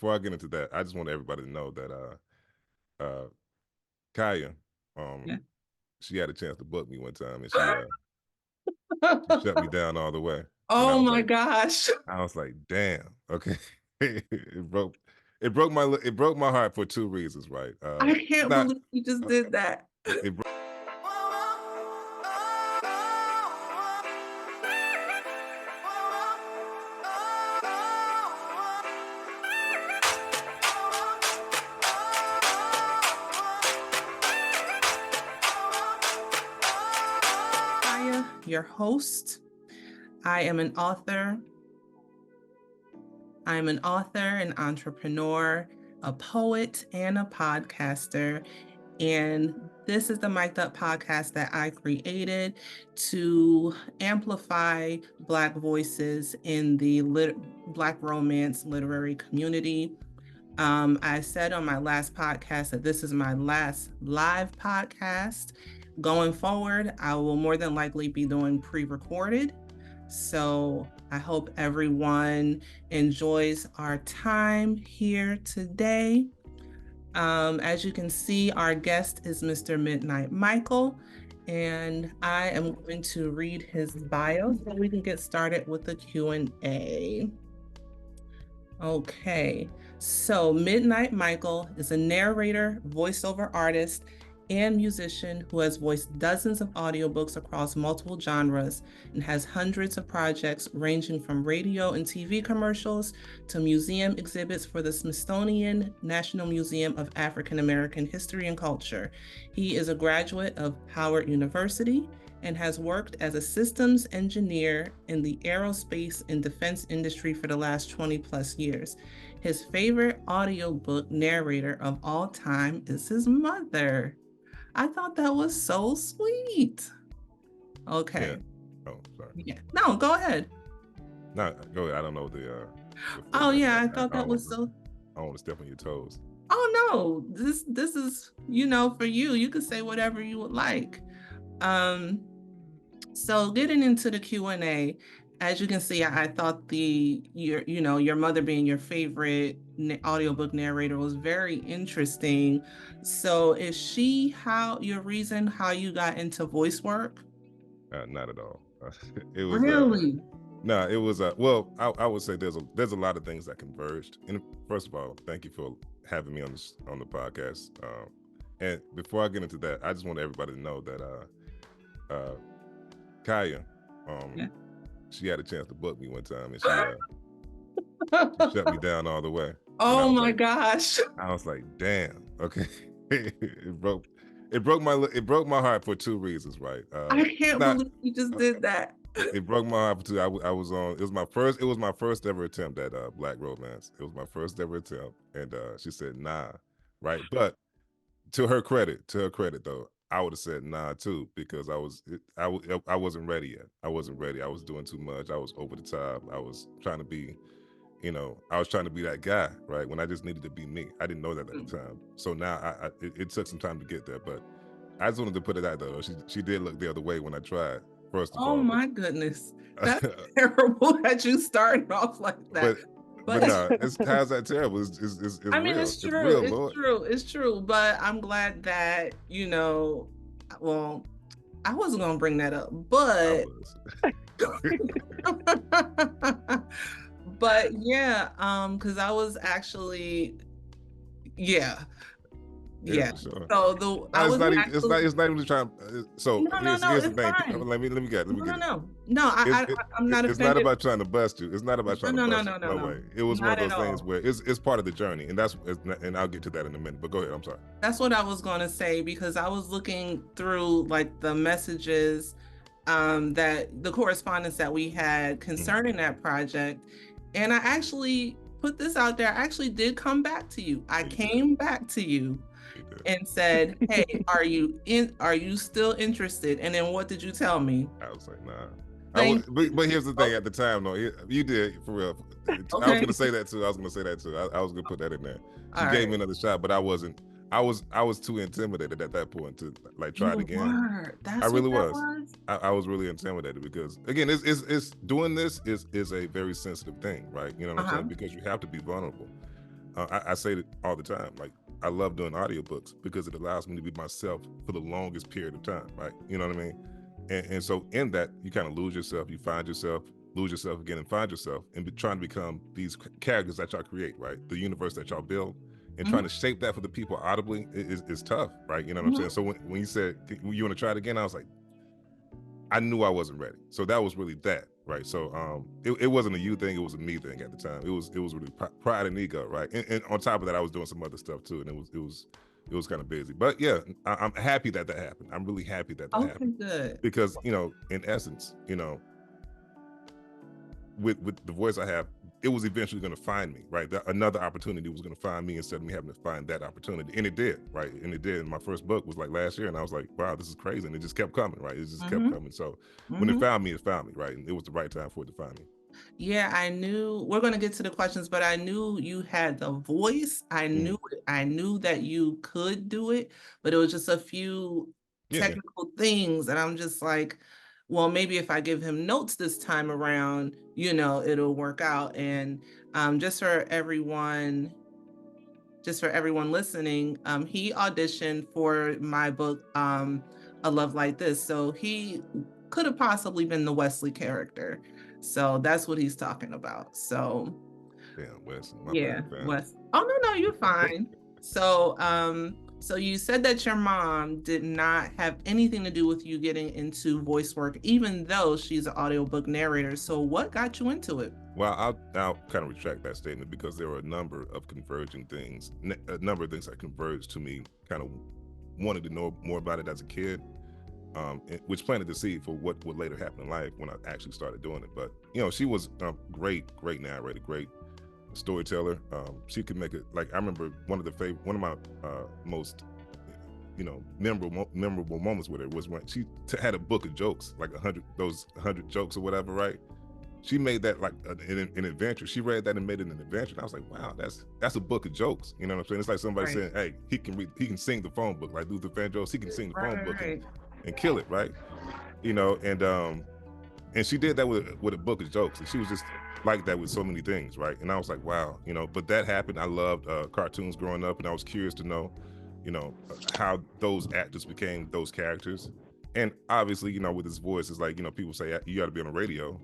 before I get into that, I just want everybody to know that Kaya, Yeah. she had a chance to book me one time, and she shut me down all the way. And Oh my gosh. I was like, damn, okay. it broke my heart for two reasons, right? I can't Not believe you just did that. it Your host. I am an author. I'm an author, an entrepreneur, a poet, and a podcaster. And this is the Mic'd Up podcast that I created to amplify Black voices in the Black romance literary community. I said on my last podcast that this is my last live podcast. Going forward, I will more than likely be doing pre-recorded. So I hope everyone enjoys our time here today. As you can see, our guest is Mr. Midnite Michael, and I am going to read his bio so we can get started with the Q&A. Okay, so Midnite Michael is a narrator, voiceover artist, and musician who has voiced dozens of audiobooks across multiple genres and has hundreds of projects ranging from radio and TV commercials to museum exhibits for the Smithsonian National Museum of African American History and Culture. He is a graduate of Howard University and has worked as a systems engineer in the aerospace and defense industry for the last 20 plus years. His favorite audiobook narrator of all time is his mother. I thought that was so sweet. Okay. Yeah. Oh, sorry. Yeah. No, go ahead. No, go ahead. I don't know the Oh yeah, I I thought that was so. I don't want to step on your toes. Oh no, this is for you. You could say whatever you would like. So getting into the Q&A, as you can see, I thought your mother being your favorite audiobook narrator was very interesting. So is she your reason how you got into voice work? Not at all. It was Really? no, it was well, I would say there's a lot of things that converged. And first of all, thank you for having me on the podcast. And before I get into that, I just want everybody to know that Kaya, Yeah. she had a chance to book me one time, and she shut me down all the way. Oh my gosh. I was like, damn, okay. it broke my heart for two reasons, right? I can't believe you just did that. It broke my heart for two. I was on. It was my first ever attempt at Black romance. It was my first ever attempt, and she said nah, right? But to her credit though, I would have said nah too, because I wasn't ready yet. I wasn't ready. I was doing too much. I was over the top. I was trying to be, I was trying to be that guy, right? When I just needed to be me. I didn't know that at the time. So now it took some time to get there, but I just wanted to put it out there. She did look the other way when I tried. First of all. Oh my goodness. That's terrible that you started off like that. But no, how's that terrible? It's I mean, real. it's true. It's true. But I'm glad that, well, I wasn't going to bring that up, but, but yeah, because I was actually, yeah. Yeah. Sure. So it's not even trying. So here's the thing. Fine. Let me get. No. I'm not. It's not about trying to bust you. It's not about trying to bust you. No way. It was one of those things where it's part of the journey, and I'll get to that in a minute. But go ahead. I'm sorry. That's what I was going to say, because I was looking through like the messages, that the correspondence that we had concerning that project, and I actually put this out there. I actually did come back to you. I came back to you and said, hey, are you still interested? And then what did you tell me? I was like, nah. But here's the thing. At the time, though, you did, for real. Okay. I was gonna say that too. I was gonna put that in there. She gave me another shot, but I wasn't. I was too intimidated at that point to like try it again. I really was. I was really intimidated because, again, it's doing this is a very sensitive thing, right? You know what I'm saying? Because you have to be vulnerable. I say it all the time. Like, I love doing audiobooks because it allows me to be myself for the longest period of time, right? You know what I mean? And so in that, you kind of lose yourself, you find yourself, lose yourself again, and find yourself, and trying to become these characters that y'all create, right? The universe that y'all build, and trying to shape that for the people audibly is tough, right? You know what I'm saying? So when you said, you want to try it again, I was like, I knew I wasn't ready. So that was really that, right? So it wasn't a you thing, it was a me thing at the time. It was really pride and ego, right? And on top of that, I was doing some other stuff too, and it was kind of busy. But yeah, I'm happy that happened. I'm really happy that happened. Good. Because, in essence, with the voice I have, it was eventually going to find me, right? Another opportunity was going to find me instead of me having to find that opportunity. And it did, right? And it did. And my first book was like last year, and I was like, wow, this is crazy. And it just kept coming, right? It just kept coming. So when it found me, right? And it was the right time for it to find me. Yeah, I knew we're going to get to the questions, but I knew you had the voice. I knew that you could do it, but it was just a few technical things. And I'm just like, well, maybe if I give him notes this time around, it'll work out. And just for everyone listening, he auditioned for my book, A Love Like This. So he could have possibly been the Wesley character. So that's what he's talking about. So damn, Wes, my yeah, bad, Wes. Oh no, you're fine. So so you said that your mom did not have anything to do with you getting into voice work, even though she's an audiobook narrator. So what got you into it? Well, I'll kind of retract that statement, because there were a number of converging things, a number of things that converged to me kind of wanted to know more about it as a kid, which planted the seed for what would later happen in life when I actually started doing it. But she was a great narrator, great storyteller. She could make it, like, I remember one of my most memorable moments with her was when she had a book of jokes, like 100 jokes or whatever, right? She made that like an adventure. She read that and made it an adventure. And I was like, wow, that's a book of jokes. You know what I'm saying? It's like somebody saying, hey, he can sing the phone book, like Luther Vandross. He can sing the phone book and kill it, right? And she did that with a book of jokes, and she was just like that with so many things, right? And I was like, wow, but that happened. I loved cartoons growing up, and I was curious to know, how those actors became those characters. And obviously, with his voice, it's like, people say you got to be on the radio.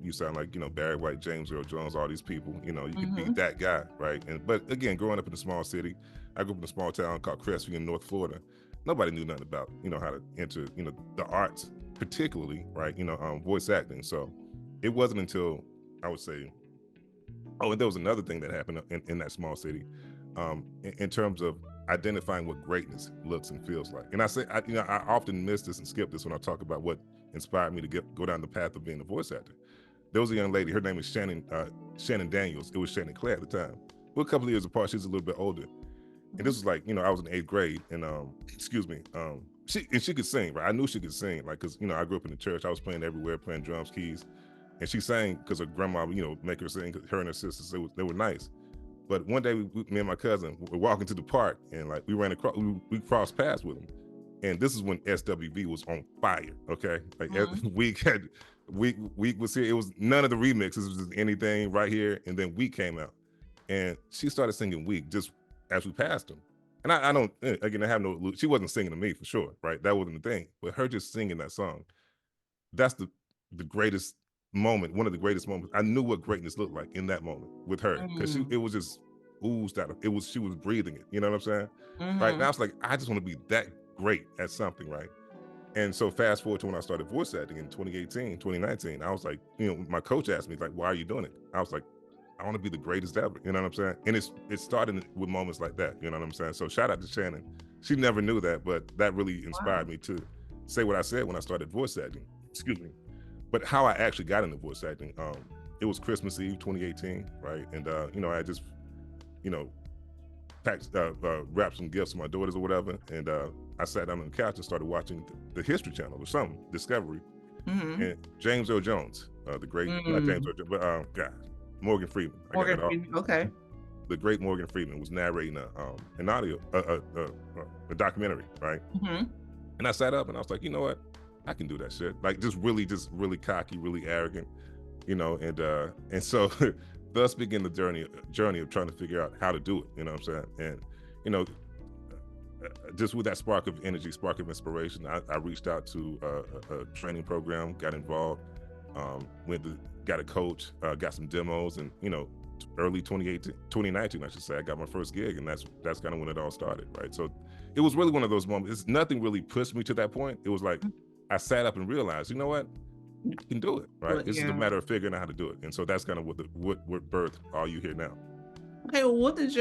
You sound like, Barry White, James Earl Jones, all these people. You could be that guy, right? But again, growing up in a small city, I grew up in a small town called Crestview in North Florida. Nobody knew nothing about, how to enter, the arts, particularly, right? Voice acting. So it wasn't until, I would say, and there was another thing that happened in that small city, in terms of identifying what greatness looks and feels like. And I say, I often miss this and skip this when I talk about what inspired me to go down the path of being a voice actor. There was a young lady, her name was Shannon Daniels. It was Shannon Clare at the time. We're a couple of years apart. She's a little bit older. And this was like, I was in 8th grade, and she could sing, right? I knew she could sing, like, cause I grew up in the church. I was playing everywhere, playing drums, keys, and she sang because her grandma, make her sing. Her and her sisters, they were nice. But one day, me and my cousin were walking to the park, and like we ran across, we crossed paths with him. And this is when SWV was on fire. Okay, like Week was here. It was none of the remixes. It was just anything right here. And then Week came out, and she started singing Week just as we passed him. And I don't, again, I have no, she wasn't singing to me for sure, right? That wasn't the thing. But her just singing that song, that's the greatest moment, one of the greatest moments. I knew what greatness looked like in that moment with her, because it was just oozed out of, she was breathing it, you know what I'm saying? Right. And I was like, I just want to be that great at something, right? And so fast forward to when I started voice acting in 2019, I was like, my coach asked me, like, why are you doing it? I was like, I want to be the greatest ever, you know what I'm saying? And it started with moments like that, you know what I'm saying? So shout out to Shannon. She never knew that, but that really inspired me to say what I said when I started voice acting. Excuse me. But how I actually got into voice acting, it was Christmas Eve 2018, right? And I just, packed, wrapped some gifts for my daughters or whatever, and I sat down on the couch and started watching the History Channel or something, Discovery, and James Earl Jones, the great, not James Earl Jones, but God, Morgan Freeman. Okay. The great Morgan Freeman was narrating an audio, a documentary, right? And I sat up and I was like, you know what? I can do that shit. Like, just really cocky, really arrogant, and so thus began the journey of trying to figure out how to do it. You know what I'm saying? And you know, just with that spark of energy, spark of inspiration, I reached out to a training program, got involved, got a coach, got some demos, and you know, early 2019, I should say, I got my first gig, and that's kind of when it all started, right? So it was really one of those moments. Nothing really pushed me to that point. It was like I sat up and realized, you know what, you can do it, right? But, It's just a yeah. matter of figuring out how to do it, and so that's kind of what birthed All You Hear Now. Okay, well, what did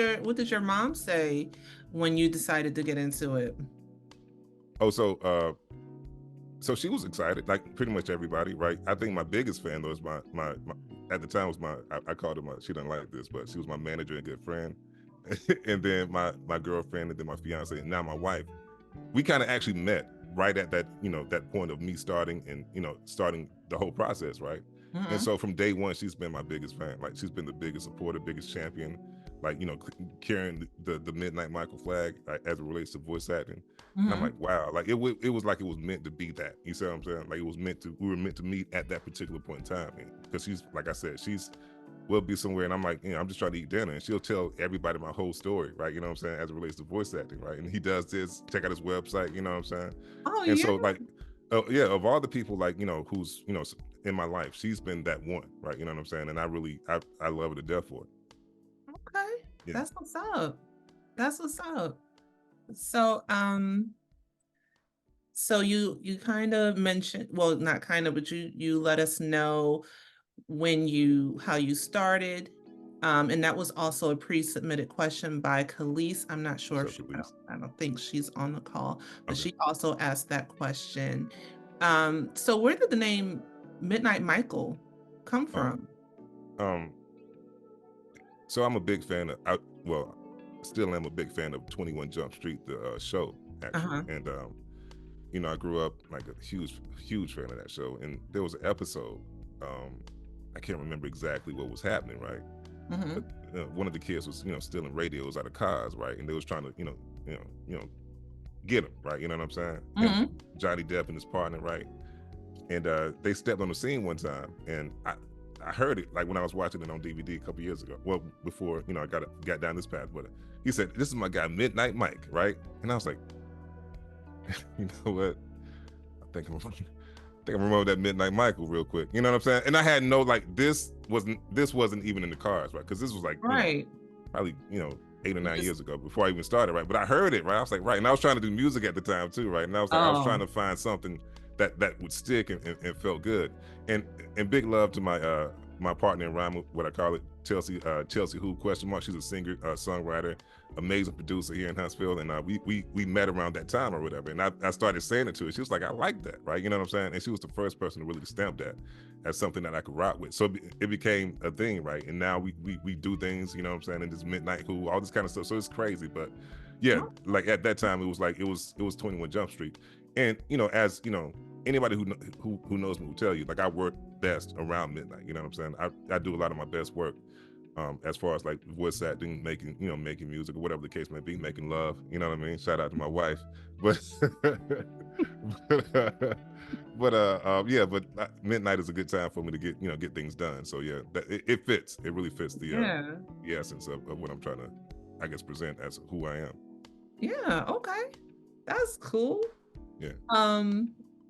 your mom say when you decided to get into it? Oh, so she was excited, like pretty much everybody, right? I think my biggest fan though is my at the time was I called her she doesn't like this, but she was my manager and good friend. And then my girlfriend, and then my fiance, and now my wife. We kind of actually met right at that, you know, that point of me starting and, you know, starting the whole process, right? Mm-hmm. And so from day one, she's been my biggest fan. Like, she's been the biggest supporter, biggest champion, like, you know, carrying the Midnite Michael flag, like, as it relates to voice acting. And I'm like, wow, like it was like it was meant to be that. You see what I'm saying? Like, we were meant to meet at that particular point in time. Because she's, like I said, we'll be somewhere, and I'm like, you know, I'm just trying to eat dinner, and she'll tell everybody my whole story, right? You know what I'm saying? As it relates to voice acting, right? And he does this. Check out his website. You know what I'm saying? Oh, And yeah. so, like, yeah, of all the people, like, you know, who's, you know, in my life, she's been that one, right? You know what I'm saying? And I love her to death for it. Okay, Yeah. that's what's up. That's what's up. So, so you kind of mentioned, well, not kind of, but you let us know how you started. And that was also a pre-submitted question by Khalees. I'm not sure if I don't think she's on the call, but Okay. she also asked that question. So where did the name Midnite Michael come from? So I'm a big fan of, still am a big fan of 21 Jump Street, the show, actually. And you know, I grew up like a huge fan of that show. And there was an episode, I can't remember exactly what was happening, right? But one of the kids was, you know, stealing radios out of cars, right? And they was trying to, you know, get him, right? You know what I'm saying? And Johnny Depp and his partner, right? And they stepped on the scene one time, and I heard it like when I was watching it on DVD a couple years ago. Well, before, you know, I got down this path, but he said, "This is my guy, Midnite Mike," right? And I was like, you know what? I think I remember that Midnite Michael real quick. You know what I'm saying? And I had no, like, this wasn't even in the cards, right? Because this was like, you know, probably, you know, 8 or 9 years ago before I even started, right? But I heard it, right? I was like, right. And I was trying to do music at the time too, right? And I was like, I was trying to find something that would stick and felt good. And big love to my partner in rhyme, what I call it, Chelsea Who ? She's a singer, songwriter, amazing producer here in Huntsville, and we met around that time or whatever. And I started saying it to her. She was like, I like that, right? You know what I'm saying? And she was the first person to really stamp that as something that I could rock with. So it became a thing, right? And now we do things, you know what I'm saying? And this Midnite Who, all this kind of stuff. So it's crazy, but yeah, like at that time it was like it was 21 Jump Street. And you know, as you know, anybody who knows me will tell you, like, I work best around midnight. You know what I'm saying? I do a lot of my best work as far as like voice acting, making music or whatever the case may be, making love. You know what I mean? Shout out to my wife. But but midnight is a good time for me to get things done. So yeah, it fits. It really fits the essence of what I'm trying to, I guess, present as who I am. Yeah. Okay. That's cool. Yeah.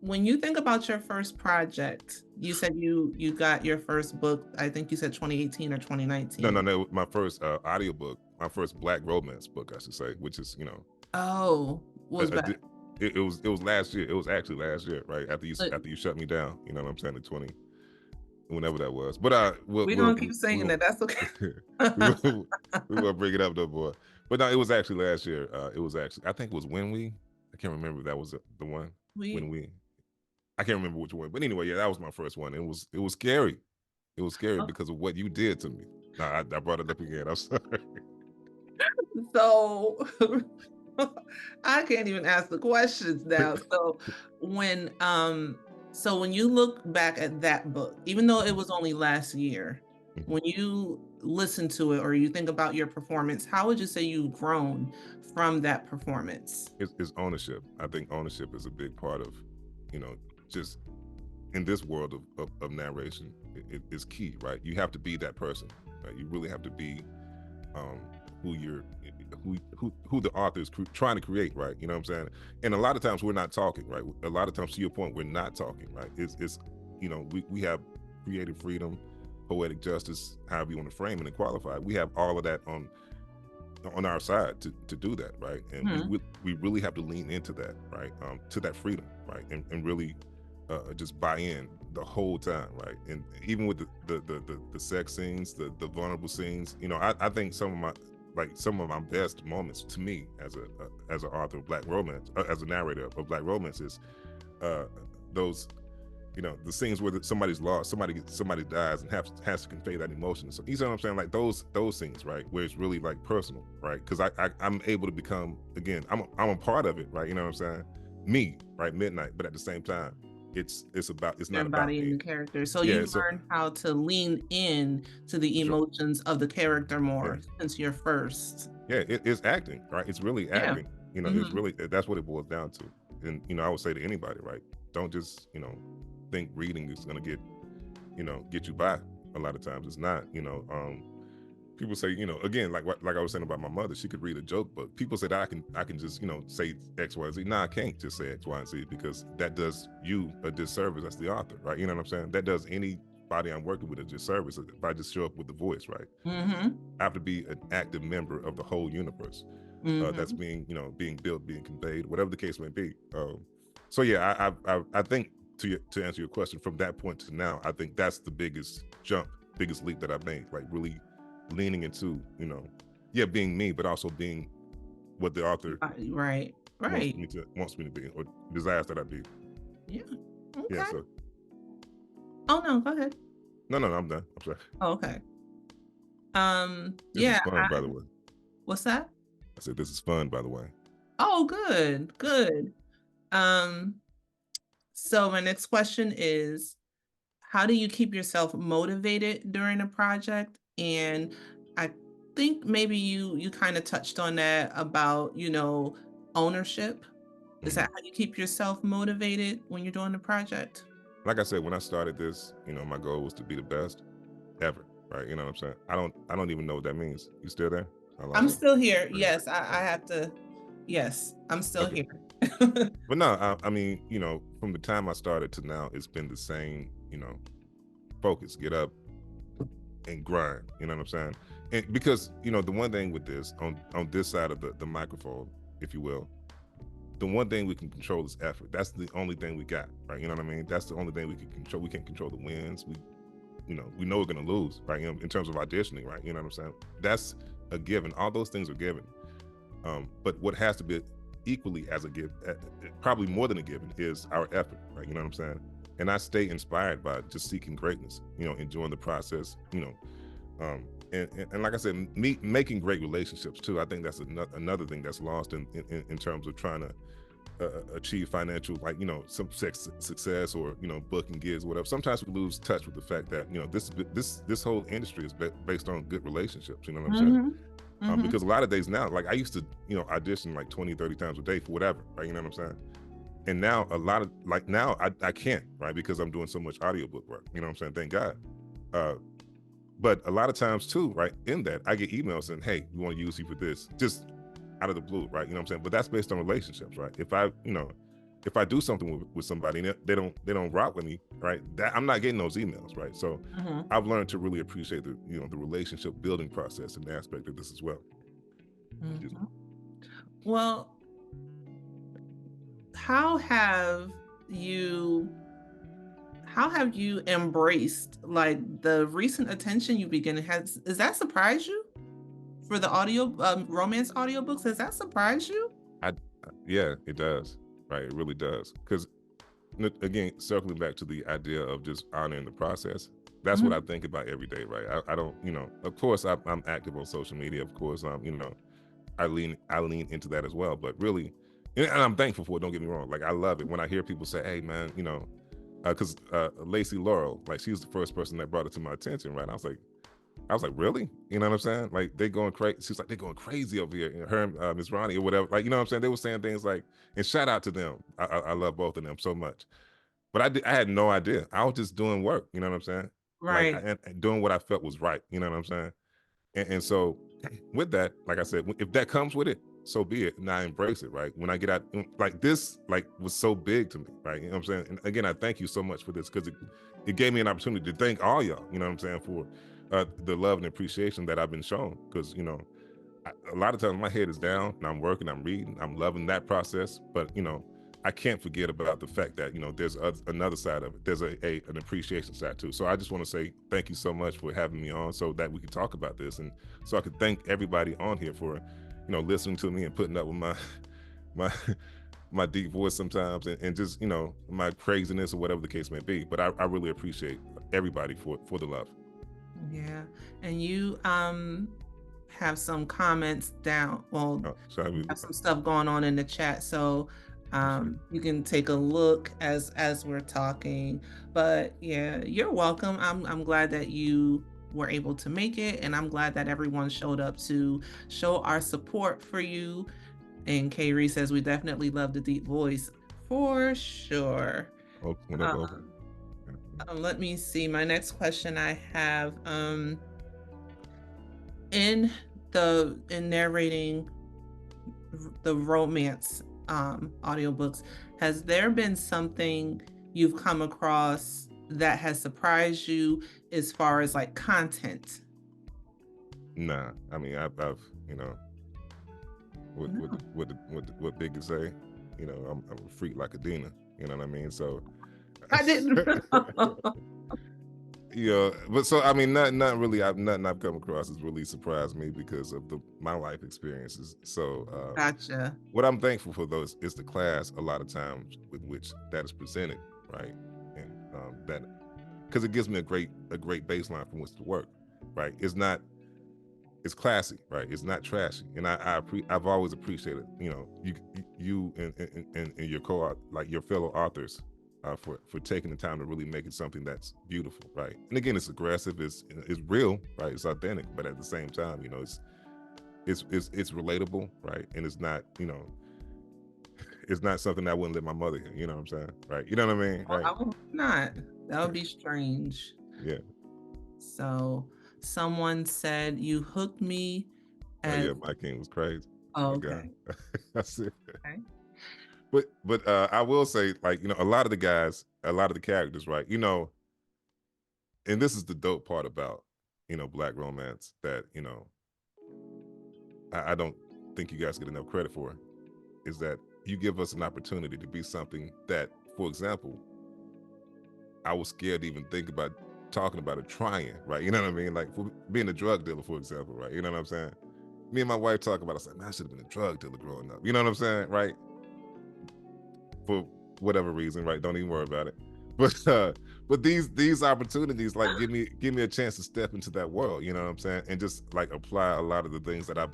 When you think about your first project, you said you got your first book, I think you said 2018 or 2019. No, my first audiobook, my first Black romance book, I should say, which is, you know. Oh, was back. It was last year. It was actually last year, right? After you shut me down, you know what I'm saying, in 20, whenever that was. But we don't keep saying that. That's okay. we will bring it up though, boy. But no, it was actually last year. It was actually, I think it was When We. I can't remember if that was the one. When We. I can't remember which one, but anyway, yeah, that was my first one. It was scary. It was scary because of what you did to me. I brought it up again. I'm sorry. So I can't even ask the questions now. So when you look back at that book, even though it was only last year, when you listen to it or you think about your performance, how would you say you've grown from that performance? It's ownership. I think ownership is a big part of, you know, just in this world of narration, it is key, right? You have to be that person. right? You really have to be who the author is trying to create, right? You know what I'm saying? And a lot of times we're not talking, right? A lot of times, to your point, we're not talking, right? It's you know, we have creative freedom, poetic justice, however you want to frame it and qualify it. We have all of that on our side to do that, right? And we really have to lean into that, right? To that freedom, right? And really just buy in the whole time, right? And even with the sex scenes, the vulnerable scenes, you know, I think some of my best moments to me as an author of Black romance, as a narrator of Black romance, is those, you know, the scenes where somebody's lost, somebody dies and has to convey that emotion. So you know what I'm saying? Like those scenes, right, where it's really like personal, right? Because I'm able to become, again, I'm a part of it, right? You know what I'm saying? Me, right, Midnite, but at the same time, it's not about me. The character. So Yeah, you learn how to lean in to the emotions of the character more since you're first. Yeah, it's acting, right? It's really acting. You know, it's really, that's what it boils down to. And you know, I would say to anybody, right? Don't just, you know, think reading is gonna get you by. A lot of times it's not. You know, people say, you know, again, like I was saying about my mother, she could read a joke book. People say that I can just, you know, say X, Y, Z. Nah, I can't just say X, Y, and Z, because that does you a disservice as the author, right? You know what I'm saying? That does anybody I'm working with a disservice if I just show up with the voice, right? I have to be an active member of the whole universe that's being built, being conveyed, whatever the case may be. So yeah, I think to answer your question, from that point to now, I think that's the biggest leap that I've made, like really leaning into, you know, being me, but also being what the author wants me to be, or desires that I be. Yeah. Okay. Yeah. So. Oh no, go ahead. No, I'm done. I'm sorry. Oh, okay. This is fun, by the way. What's that? I said this is fun, by the way. Oh, good. So my next question is, how do you keep yourself motivated during a project? And I think maybe you kind of touched on that about, you know, ownership. Is that how you keep yourself motivated when you're doing the project? Like I said, when I started this, you know, my goal was to be the best ever, right? You know what I'm saying? I don't even know what that means. You still there? I'm still here. Yes, I have to. Yes, I'm still here. But no, I mean, you know, from the time I started to now, it's been the same, you know, focus, get up and grind, you know what I'm saying? And because, you know, the one thing with this, on this side of the microphone, if you will, the one thing we can control is effort. That's the only thing we got, right? You know what I mean? That's the only thing we can control. We can't control the wins. We know we're gonna lose, right? You know, in terms of auditioning, right? You know what I'm saying? That's a given. All those things are given. But what has to be equally as a given, probably more than a given, is our effort, right? You know what I'm saying? And I stay inspired by just seeking greatness, you know, enjoying the process, you know, and like I said, me making great relationships too. I think that's another thing that's lost in terms of trying to achieve financial, like, you know, some success, or, you know, booking gigs, whatever. Sometimes we lose touch with the fact that, you know, this whole industry is based on good relationships. You know what I'm saying? Because a lot of days now, like I used to, you know, audition like 20, 30 times a day for whatever, right? You know what I'm saying? And now a lot of, like now I can't, right? Because I'm doing so much audiobook work, you know what I'm saying? Thank God. But a lot of times too, right, in that I get emails saying, hey, we want to use you for this, just out of the blue, right? You know what I'm saying? But that's based on relationships, right? If I do something with somebody and they don't rock with me, right? That I'm not getting those emails, right? So I've learned to really appreciate the relationship building process and the aspect of this as well. Well, how have you embraced like the recent attention you've been getting? Has that surprised you for the romance audiobooks? Has that surprised you? Yeah, it does, right? It really does. Because again, circling back to the idea of just honoring the process, that's what I think about every day, right? I don't, you know, of course I'm active on social media, of course, you know, I lean into that as well, but really, and I'm thankful for it, don't get me wrong. Like I love it when I hear people say, hey man, you know, because Lacey Laurel, like she was the first person that brought it to my attention, right? I was like, really? You know what I'm saying? Like they going crazy. She's like, they're going crazy over here. You know, her and Miss Ronnie or whatever. Like, you know what I'm saying? They were saying things like, and shout out to them. I love both of them so much. But I had no idea. I was just doing work. You know what I'm saying? Right. and doing what I felt was right. You know what I'm saying? And so with that, like I said, if that comes with it, so be it, and I embrace it. Right? When I get out, like this, like was so big to me. Right? You know what I'm saying? And again, I thank you so much for this, because it gave me an opportunity to thank all y'all. You know what I'm saying, for the love and appreciation that I've been shown. Because a lot of times my head is down and I'm working, I'm reading, I'm loving that process. But I can't forget about the fact that there's another side of it. There's an appreciation side too. So I just want to say thank you so much for having me on, so that we can talk about this, and so I could thank everybody on here for listening to me and putting up with my my deep voice sometimes, and just my craziness or whatever the case may be. But I really appreciate everybody for the love. Yeah. And you have some comments down. Well, you have some stuff going on in the chat, so you can take a look as we're talking. But yeah, you're welcome. I'm glad that you were able to make it, and I'm glad that everyone showed up to show our support for you. And Kayri says we definitely love the deep voice for sure. Let me see. My next question I have, in narrating the romance audiobooks, has there been something you've come across that has surprised you as far as like content? Nah, I mean, I've what Biggie say, I'm a freak like a Dina, you know what I mean? So I didn't. but so I mean, nothing really. Nothing I've come across has really surprised me because of my life experiences. So Gotcha. What I'm thankful for, though, is the class a lot of times with which that is presented, right? And that, because it gives me a great baseline from which to work, right? It's classy, right? It's not trashy, and I've always appreciated, you and your like your fellow authors, for taking the time to really make it something that's beautiful, right? And again, it's aggressive, it's real, right? It's authentic, but at the same time, it's relatable, right? And it's not, it's not something that I wouldn't let my mother hear. You know what I'm saying, right? You know what I mean, right? I would not. That would be strange. Yeah. So someone said you hooked me. Yeah, my king was crazy. Oh, okay. That's it. Okay. But I will say, like, a lot of the guys, a lot of the characters, right? And this is the dope part about Black romance, that I don't think you guys get enough credit for, is that you give us an opportunity to be something that, for example, I was scared to even think about talking about it, trying, right? You know what I mean? Like, for being a drug dealer, for example, right? You know what I'm saying? Me and my wife talk about it. I said, man, I should have been a drug dealer growing up. You know what I'm saying? Right? For whatever reason, right? Don't even worry about it. But these opportunities, like, give me a chance to step into that world, you know what I'm saying? And just like apply a lot of the things that I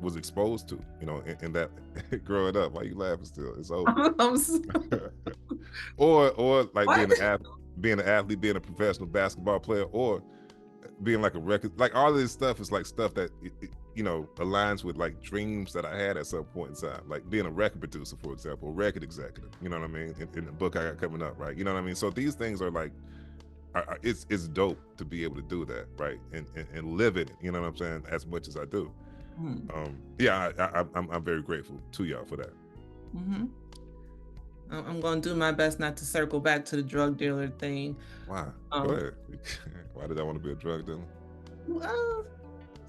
was exposed to, in that growing up. Why you laughing still? It's over. or like being an athlete, being a professional basketball player, or being like a record, like all of this stuff is like stuff that aligns with like dreams that I had at some point in time, like being a record producer, for example, a record executive, you know what I mean, in the book I got coming up, right? You know what I mean? So these things are like, it's dope to be able to do that, right? And live it, you know what I'm saying, as much as I do. Yeah, I'm very grateful to y'all for that. I'm going to do my best not to circle back to the drug dealer thing. Why? Go ahead. Why did I want to be a drug dealer? To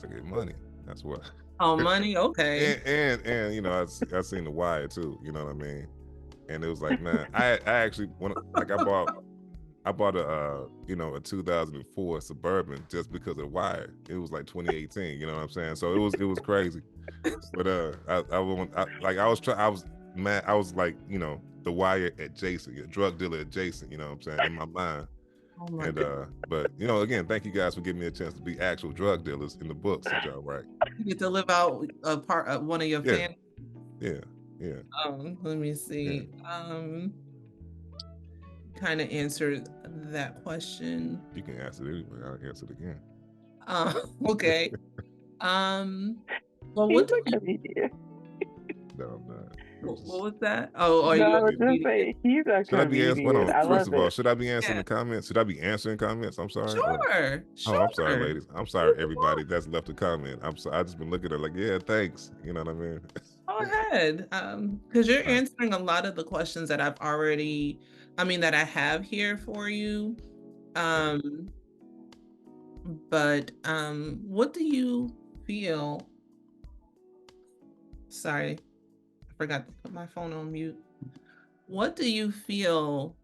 get money. That's what. Oh, money? Okay. And I seen The Wire too. You know what I mean? And it was like, man, I actually I bought a 2004 Suburban just because of The Wire. It was like 2018. You know what I'm saying? So it was crazy. But I was like, The Wire adjacent, a drug dealer adjacent, you know what I'm saying, in my mind. But again, thank you guys for giving me a chance to be actual drug dealers in the books that y'all write. You get to live out a part of one of your fans. Yeah. Let me see. Kind of answered that question. You can answer it anyway. I'll answer it again. Okay. Well, what do you... No, I'm not. What was that? Oh, are No, you I a was just comedian? saying he's a Should I be answering? comedian. I First love of all, it. should I be answering Yeah. the comments? Should I be answering comments? I'm sorry. Sure. Oh, I'm sorry, Sure. ladies. I'm sorry, everybody that's left a comment. I'm sorry. I just been looking at it like, yeah, thanks. You know what I mean? Go ahead. Because you're Right. answering a lot of the questions that that I have here for you. Um, but what do you feel? Sorry, I forgot to put my phone on mute. What do you feel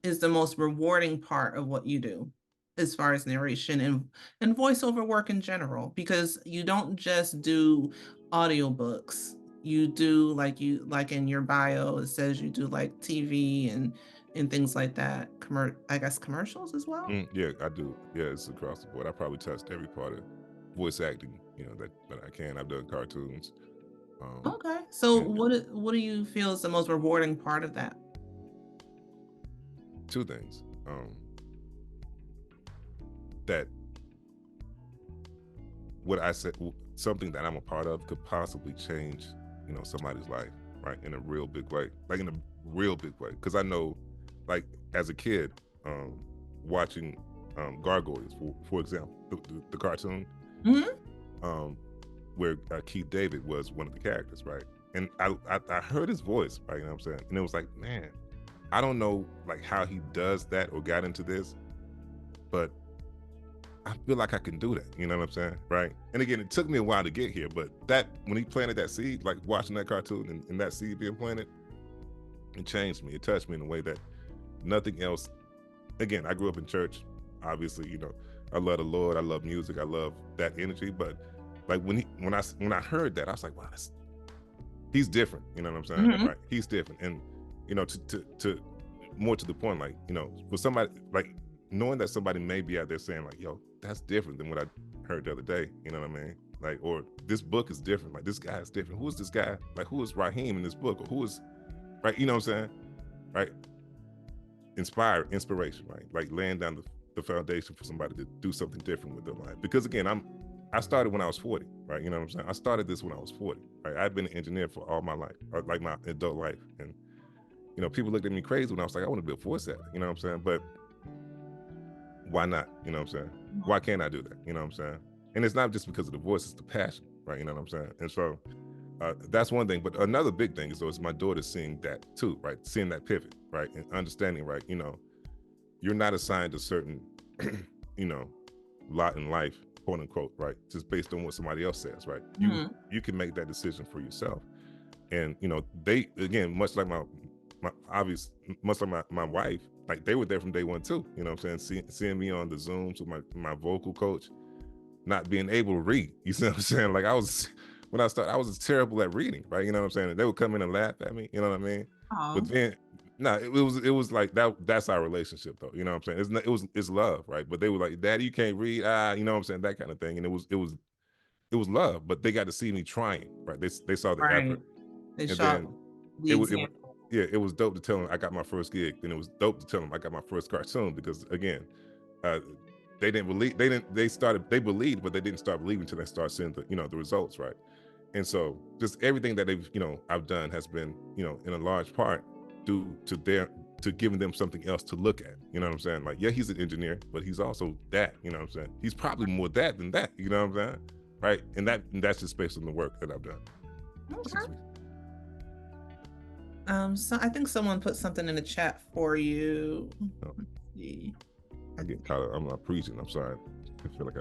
is the most rewarding part of what you do as far as narration and voiceover work in general? Because you don't just do audiobooks. You do like in your bio it says you do like TV and things like that. I guess commercials as well. Yeah, I do. Yeah, it's across the board. I probably touched every part of voice acting, that I can. I've done cartoons. Okay. So And what do you feel is the most rewarding part of that? two things. That what I said, something that I'm a part of could possibly change, somebody's life, right? In a real big way, like in a real big way. Because I know, like as a kid, watching Gargoyles, for example, the cartoon, where Keith David was one of the characters, right? And I heard his voice, right? You know what I'm saying? And it was like, man, I don't know like how he does that or got into this, but I feel like I can do that. You know what I'm saying? Right. And again, it took me a while to get here, but that when he planted that seed, like watching that cartoon and that seed being planted, it changed me. It touched me in a way that nothing else. Again, I grew up in church. Obviously, I love the Lord. I love music. I love that energy. But like when I heard that, I was like, wow, he's different. You know what I'm saying? Mm-hmm. Right. He's different. And to more to the point, like, for somebody like knowing that somebody may be out there saying like, yo, that's different than what I heard the other day. You know what I mean? Like, or this book is different. Like, this guy is different. Who is this guy? Like, who is Raheem in this book? Or who is, right? You know what I'm saying? Right? Inspiration, right? Like laying down the foundation for somebody to do something different with their life. Because again, I started when I was 40, right? You know what I'm saying? I started this when I was 40, right? I've been an engineer for all my life, like my adult life. And, people looked at me crazy when I was like, I want to be a voice actor, you know what I'm saying? But why not? You know what I'm saying? Why can't I do that? You know what I'm saying? And it's not just because of the voice, it's the passion, right? You know what I'm saying? And so that's one thing. But another big thing is, my daughter seeing that too, right? Seeing that pivot, right? And understanding, right? You're not assigned a certain, lot in life, quote unquote, right? Just based on what somebody else says, right? You can make that decision for yourself. And, they, again, much like my wife, like they were there from day one too. You know what I'm saying? Seeing me on the Zooms with my vocal coach, not being able to read. You see what I'm saying? Like when I started, I was terrible at reading, right? You know what I'm saying? And they would come in and laugh at me. You know what I mean? But then, it was like that. That's our relationship, though. You know what I'm saying? It's love, right? But they were like, "Daddy, you can't read." You know what I'm saying? That kind of thing. And it was love. But they got to see me trying, right? They saw the effort, They and shot then the example. it was dope to tell them I got my first gig. Then it was dope to tell them I got my first cartoon, because again, they didn't believe. They believed, but they didn't start believing until they start seeing the results, right? And so just everything that I've done has been, in a large part due to giving them something else to look at. You know what I'm saying? Like, yeah, he's an engineer, but he's also that. You know what I'm saying? He's probably more that than that. You know what I'm saying? Right? And that's just based on the work that I've done. Okay. So I think someone put something in the chat for you. Let's see. I get caught up. I'm not preaching. I'm sorry. I feel like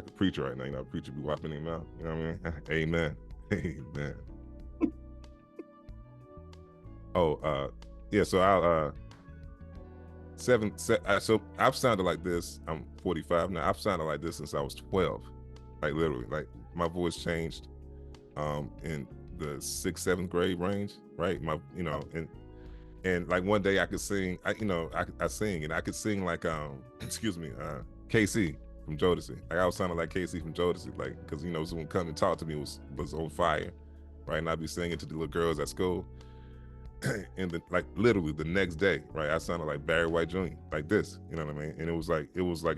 a preacher right now. A preacher be whopping him out. You know what I mean? Amen. Amen. Yeah. So I'll so I've sounded like this. I'm 45 now. I've sounded like this since I was 12. Like literally, like my voice changed in the 6th, 7th grade range, right? And like one day I could sing, I sing, and I could sing like excuse me, KC from Jodeci. Like I was sounding like KC from Jodeci, like, because someone come and talk to me was on fire, right? And I'd be singing to the little girls at school. And then like literally the next day, right, I sounded like Barry White Jr., like this, you know what I mean? And it was like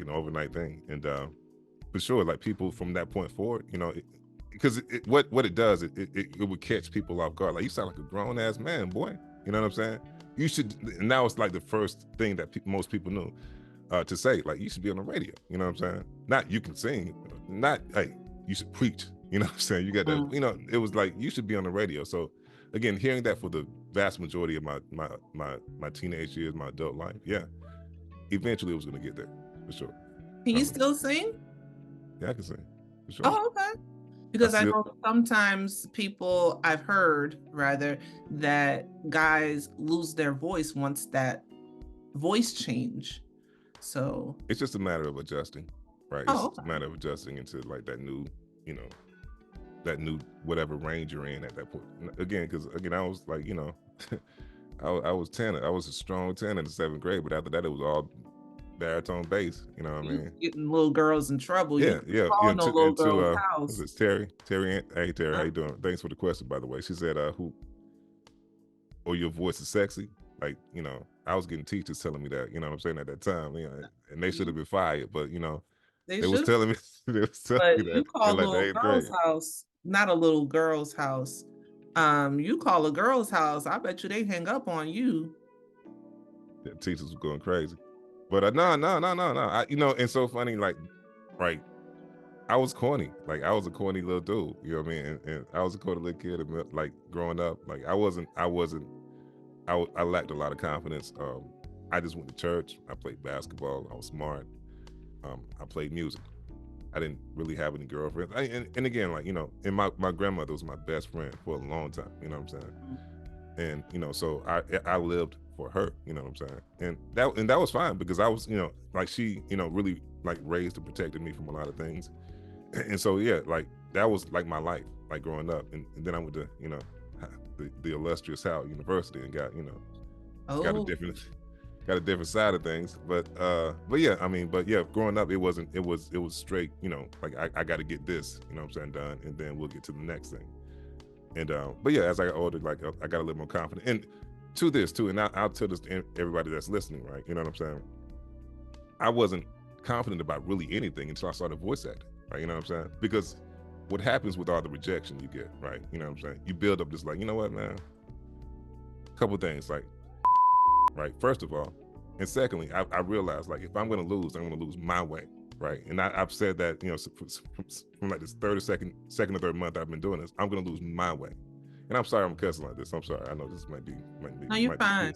an overnight thing. And for sure, like people from that point forward, because what it does, it would catch people off guard. Like, you sound like a grown ass man, boy. You know what I'm saying? You should. And now it's like the first thing that most people knew to say, like, you should be on the radio. You know what I'm saying? Not you can sing. Not, hey, you should preach. You know what I'm saying? You got that. You know, it was like, you should be on the radio. So again, hearing that for the vast majority of my teenage years, my adult life, yeah, eventually it was going to get there for sure. Can you still sing? Yeah, I can sing for sure. Oh, okay. Because I know sometimes people, I've heard rather, that guys lose their voice once that voice change. So it's just a matter of adjusting, right? It's just a matter of adjusting into like that new, you know, that new whatever range you're in at that point. Again, because again, I was like, you know, I was tenor. I was a strong tenor in the 7th grade, but after that, it was all baritone bass. You know what I mean? Getting little girls in trouble. Yeah, yeah. No little girl's house. What's it, Terry? Hey, Terry, how you doing? Thanks for the question, by the way. She said, "Who? Or your voice is sexy." Like, you know, I was getting teachers telling me that. You know what I'm saying, at that time. You know, and they should have been fired, but you know, they was telling me. They was telling me that. You call like little girl's house not a little girl's house. You call a girl's house, I bet you they hang up on you. The teachers were going crazy. But no. You know, it's so funny, like, right, I was corny. Like, I was a corny little dude, you know what I mean? And I was a corny little kid, like, growing up. Like, I lacked a lot of confidence. I just went to church. I played basketball. I was smart. I played music. I didn't really have any girlfriends. And again, like, you know, and my grandmother was my best friend for a long time, you know what I'm saying? And, you know, so I lived for her, you know what I'm saying? And that was fine, because I was, you know, like, she, you know, really like raised and protected me from a lot of things. And so, yeah, like, that was like my life, like, growing up. And then I went to, you know, the illustrious Howard University and got, you know, got a different side of things. But yeah, I mean, but yeah, growing up, it was straight, you know, like, I got to get this, you know what I'm saying, done, and then we'll get to the next thing. And but yeah, as I got older, like, I got a little more confident. And to this too, and I'll tell this to everybody that's listening, right? You know what I'm saying? I wasn't confident about really anything until I started voice acting, right? You know what I'm saying? Because what happens with all the rejection you get, right? You know what I'm saying? You build up this, like, you know what, man? A couple things, like, right? First of all, and secondly, I realized, like, if I'm going to lose, I'm going to lose my way, right? And I've said that, you know, from like this second or third month I've been doing this, I'm going to lose my way. And I'm sorry I'm cussing like this. I'm sorry. I know this might be. No, you're fine.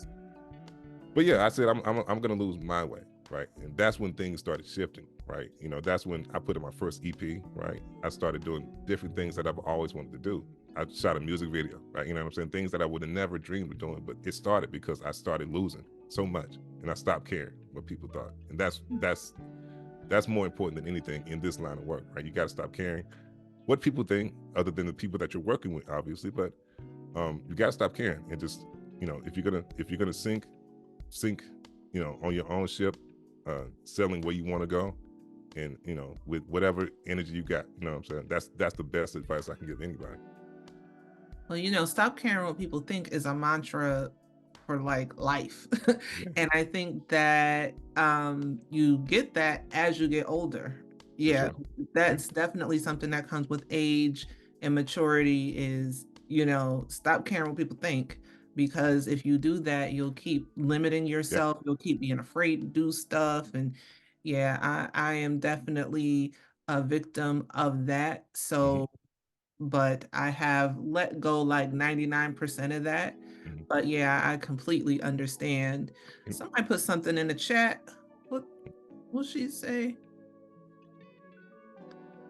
But yeah, I said I'm going to lose my way, right? And that's when things started shifting, right? You know, that's when I put in my first EP, right? I started doing different things that I've always wanted to do. I shot a music video, right? You know what I'm saying? Things that I would have never dreamed of doing, but it started because I started losing so much, and I stopped caring what people thought. And that's more important than anything in this line of work, right? You got to stop caring what people think, other than the people that you're working with, obviously. But you got to stop caring, and just, you know, if you're gonna sink, you know, on your own ship, sailing where you want to go, and, you know, with whatever energy you got, you know what I'm saying? That's the best advice I can give anybody. Well, you know, stop caring what people think is a mantra for, like, life. And I think that you get that as you get older. Yeah, that's definitely something that comes with age and maturity, is, you know, stop caring what people think, because if you do that, you'll keep limiting yourself. You'll keep being afraid to do stuff. And yeah, I am definitely a victim of that. So but I have let go like 99% of that. But yeah, I completely understand. Somebody put something in the chat. What will she say?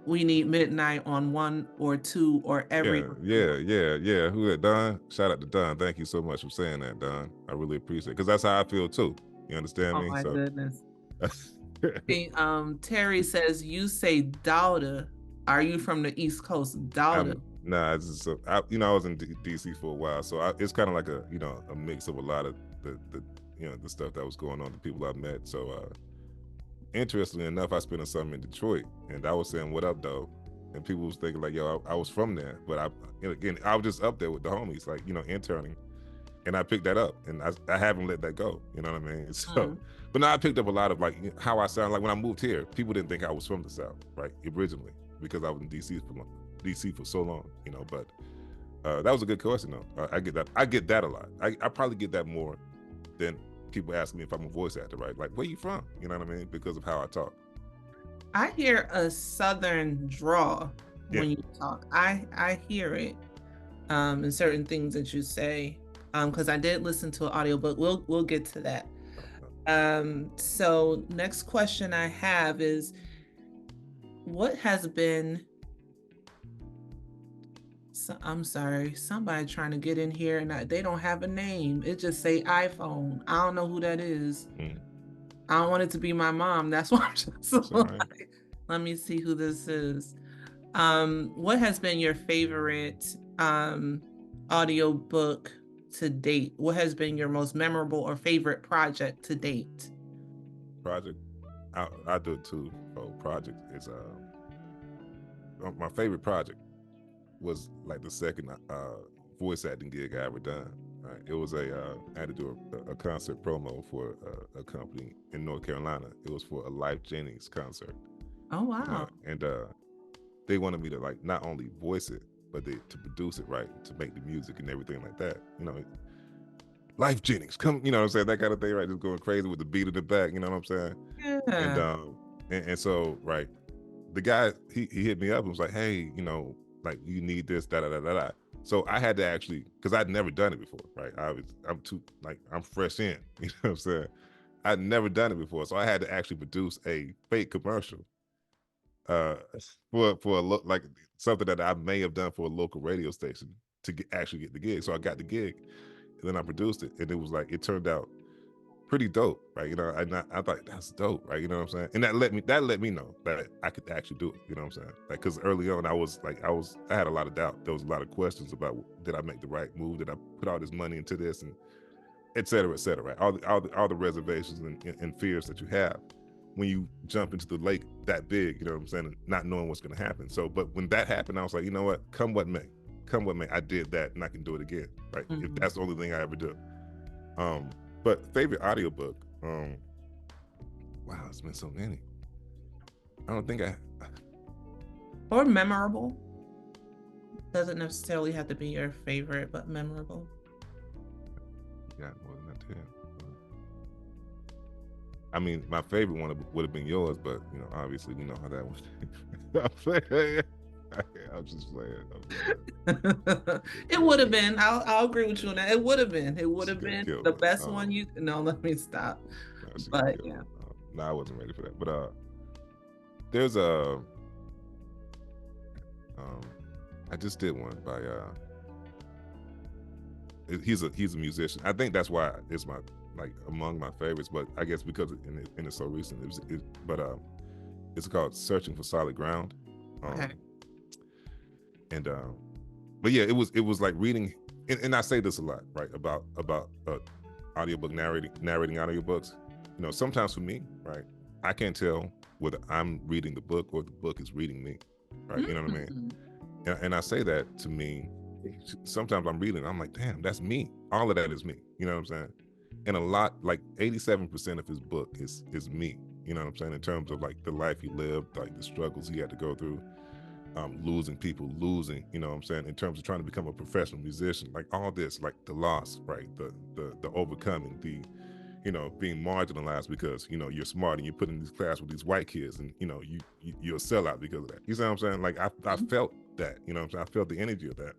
We need Midnite on 1 or 2 or every. Yeah. Who that, Don? Shout out to Don. Thank you so much for saying that, Don. I really appreciate it, because that's how I feel too. You understand me? Oh my goodness. Terry says, you say daughter. Are you from the East Coast? Daughter. Nah, it's just, you know, I was in DC for a while, so it's kind of like a, you know, a mix of a lot of the you know, the stuff that was going on, the people I've met. So interestingly enough, I spent a summer in Detroit, and I was saying, "What up, though?" And people was thinking like, "Yo, I was from there," but I was just up there with the homies, like, you know, interning, and I picked that up, and I haven't let that go. You know what I mean? So, but now I picked up a lot of, like, how I sound. Like when I moved here, people didn't think I was from the South, right? Originally, because I was in DC DC for so long, you know. But that was a good question though. I get that. I get that a lot. I probably get that more than people ask me if I'm a voice actor, right? Like, where you from? You know what I mean? Because of how I talk. I hear a Southern draw when Yeah. you talk. I hear it in certain things that you say. Because I did listen to an audiobook. We'll get to that. So next question I have is, what has been, I'm sorry, somebody trying to get in here and they don't have a name. It just say iPhone. I don't know who that is. I don't want it to be my mom. That's why I'm just like, let me see who this is. What has been your favorite audiobook to date? What has been your most memorable or favorite project to date? Project, I do it too. Oh, project is my favorite project was like the second voice acting gig I ever done. Right? It was I had to do a concert promo for a company in North Carolina. It was for a Life Jennings concert. Oh wow! You know? And they wanted me to like not only voice it, but to produce it right, to make the music and everything like that. You know, Life Jennings, come, you know what I'm saying, that kind of thing, right? Just going crazy with the beat in the back. You know what I'm saying? Yeah. And so right, the guy he hit me up and was like, hey, you know, like you need this, da da da da da. So I had to actually, because I'd never done it before, right? I'm fresh in, you know what I'm saying? I'd never done it before, so I had to actually produce a fake commercial for like something that I may have done for a local radio station to actually get the gig. So I got the gig, and then I produced it, and it was like it turned out pretty dope, right? You know, I thought that's dope, right? You know what I'm saying? And that let me know that I could actually do it. You know what I'm saying? Like, because early on I had a lot of doubt. There was a lot of questions about, did I make the right move? Did I put all this money into this, and et cetera, right? All the reservations and fears that you have when you jump into the lake that big, you know what I'm saying, and not knowing what's going to happen. So, but when that happened, I was like, you know what? Come what may, I did that, and I can do it again, right? Mm-hmm. If that's the only thing I ever do. But favorite audiobook, wow, it's been so many. I don't think or memorable. Doesn't necessarily have to be your favorite, but memorable. Yeah, more than that, yeah. I mean, my favorite one would have been yours, but you know, obviously, we know how that went. I'm just playing. It would have been. I'll agree with you on that. It would have been. It would have been the best one. You no, let me stop. No, but yeah, no, I wasn't ready for that. But there's a I just did one by he's a musician. I think that's why it's my among my favorites. But I guess because it's so recent, it's called Searching for Solid Ground. Okay. And but yeah, it was like reading, and I say this a lot, right, about audiobook narrating audiobooks. You know, sometimes for me, right, I can't tell whether I'm reading the book or the book is reading me, right? Mm-hmm. You know what I mean? And I say that to me. Sometimes I'm reading, I'm like, damn, that's me. All of that is me. You know what I'm saying? And a lot, like 87% of his book is me. You know what I'm saying? In terms of like the life he lived, like the struggles he had to go through, losing people, you know what I'm saying? In terms of trying to become a professional musician, like all this, like the loss, right? The overcoming, the, you know, being marginalized because, you know, you're smart and you're put in this class with these white kids, and, you know, you're a sellout because of that. You see what I'm saying? Like I felt that, you know what I'm saying? I felt the energy of that.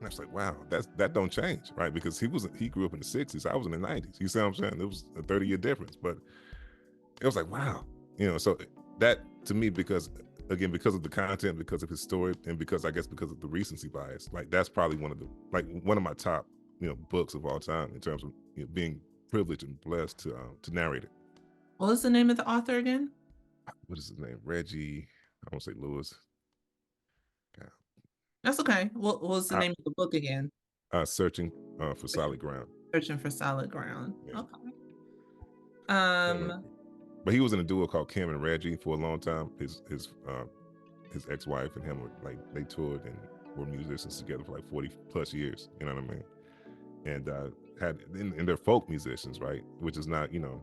And I was like, wow, that don't change, right? Because he grew up in the 60s. I was in the 90s. You see what I'm saying? It was a 30-year difference. But it was like, wow. You know, so that to me, because of the content, because of his story, and because I guess because of the recency bias, like that's probably one of my top, you know, books of all time in terms of, you know, being privileged and blessed to narrate it. What was the name of the author again? What is his name? Reggie. I won't say Lewis. Yeah. That's okay. What was the name of the book again? Searching for Solid Ground. Searching for Solid Ground. Yeah. Okay. But he was in a duo called Kim and Reggie for a long time. His ex-wife and him were like, they toured and were musicians together for like 40 plus years. You know what I mean? And and they're folk musicians, right? Which is not, you know,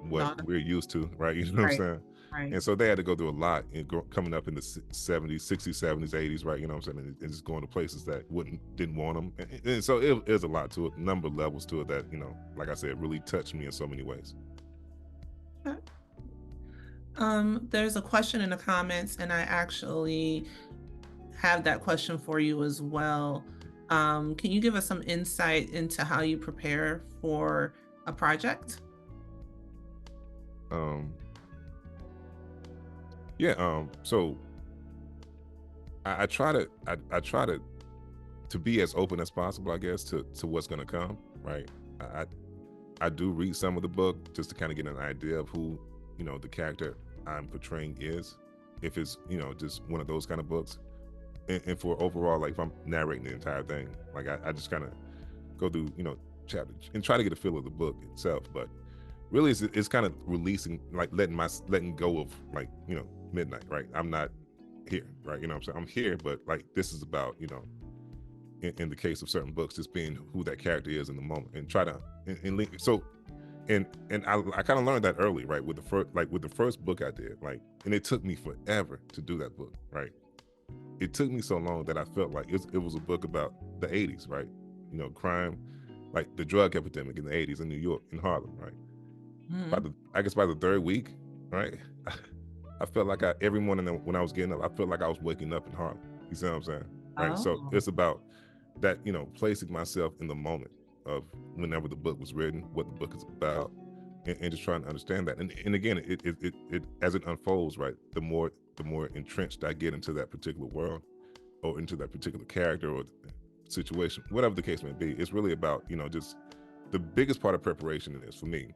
what we're used to, right? You know what I'm Right. saying? Right. And so they had to go through a lot in coming up in the 70s, 60s, 70s, 80s, right? You know what I'm saying? And just going to places that didn't want them. And so there's a lot to it, number of levels to it that, you know, like I said, really touched me in so many ways. Okay. There's a question in the comments, and I actually have that question for you as well. Can you give us some insight into how you prepare for a project? So I try to be as open as possible, I guess, to what's going to come, right? I do read some of the book just to kind of get an idea of who, you know, the character I'm portraying is, if it's, you know, just one of those kind of books. And for overall, like if I'm narrating the entire thing, like I just kind of go through, you know, chapters and try to get a feel of the book itself. But really it's kind of releasing, like letting go of, like, you know, Midnite, right? I'm not here, right? You know what I'm saying? I'm here, but like this is about, you know, in the case of certain books, just being who that character is in the moment, and try to so and I kind of learned that early, right? With the first book I did, like, and it took me forever to do that book, right? It took me so long that I felt like it was a book about the 80s, right? You know, crime, like the drug epidemic in the 80s in New York, in Harlem, right? I guess by the third week, right, I felt like every morning when I was getting up, I felt like I was waking up in Harlem. You see what I'm saying? Right. So it's about that, you know, placing myself in the moment of whenever the book was written, what the book is about, and just trying to understand that. And again, it as it unfolds, right, the more entrenched I get into that particular world, or into that particular character or situation, whatever the case may be, it's really about, you know, just the biggest part of preparation is, for me,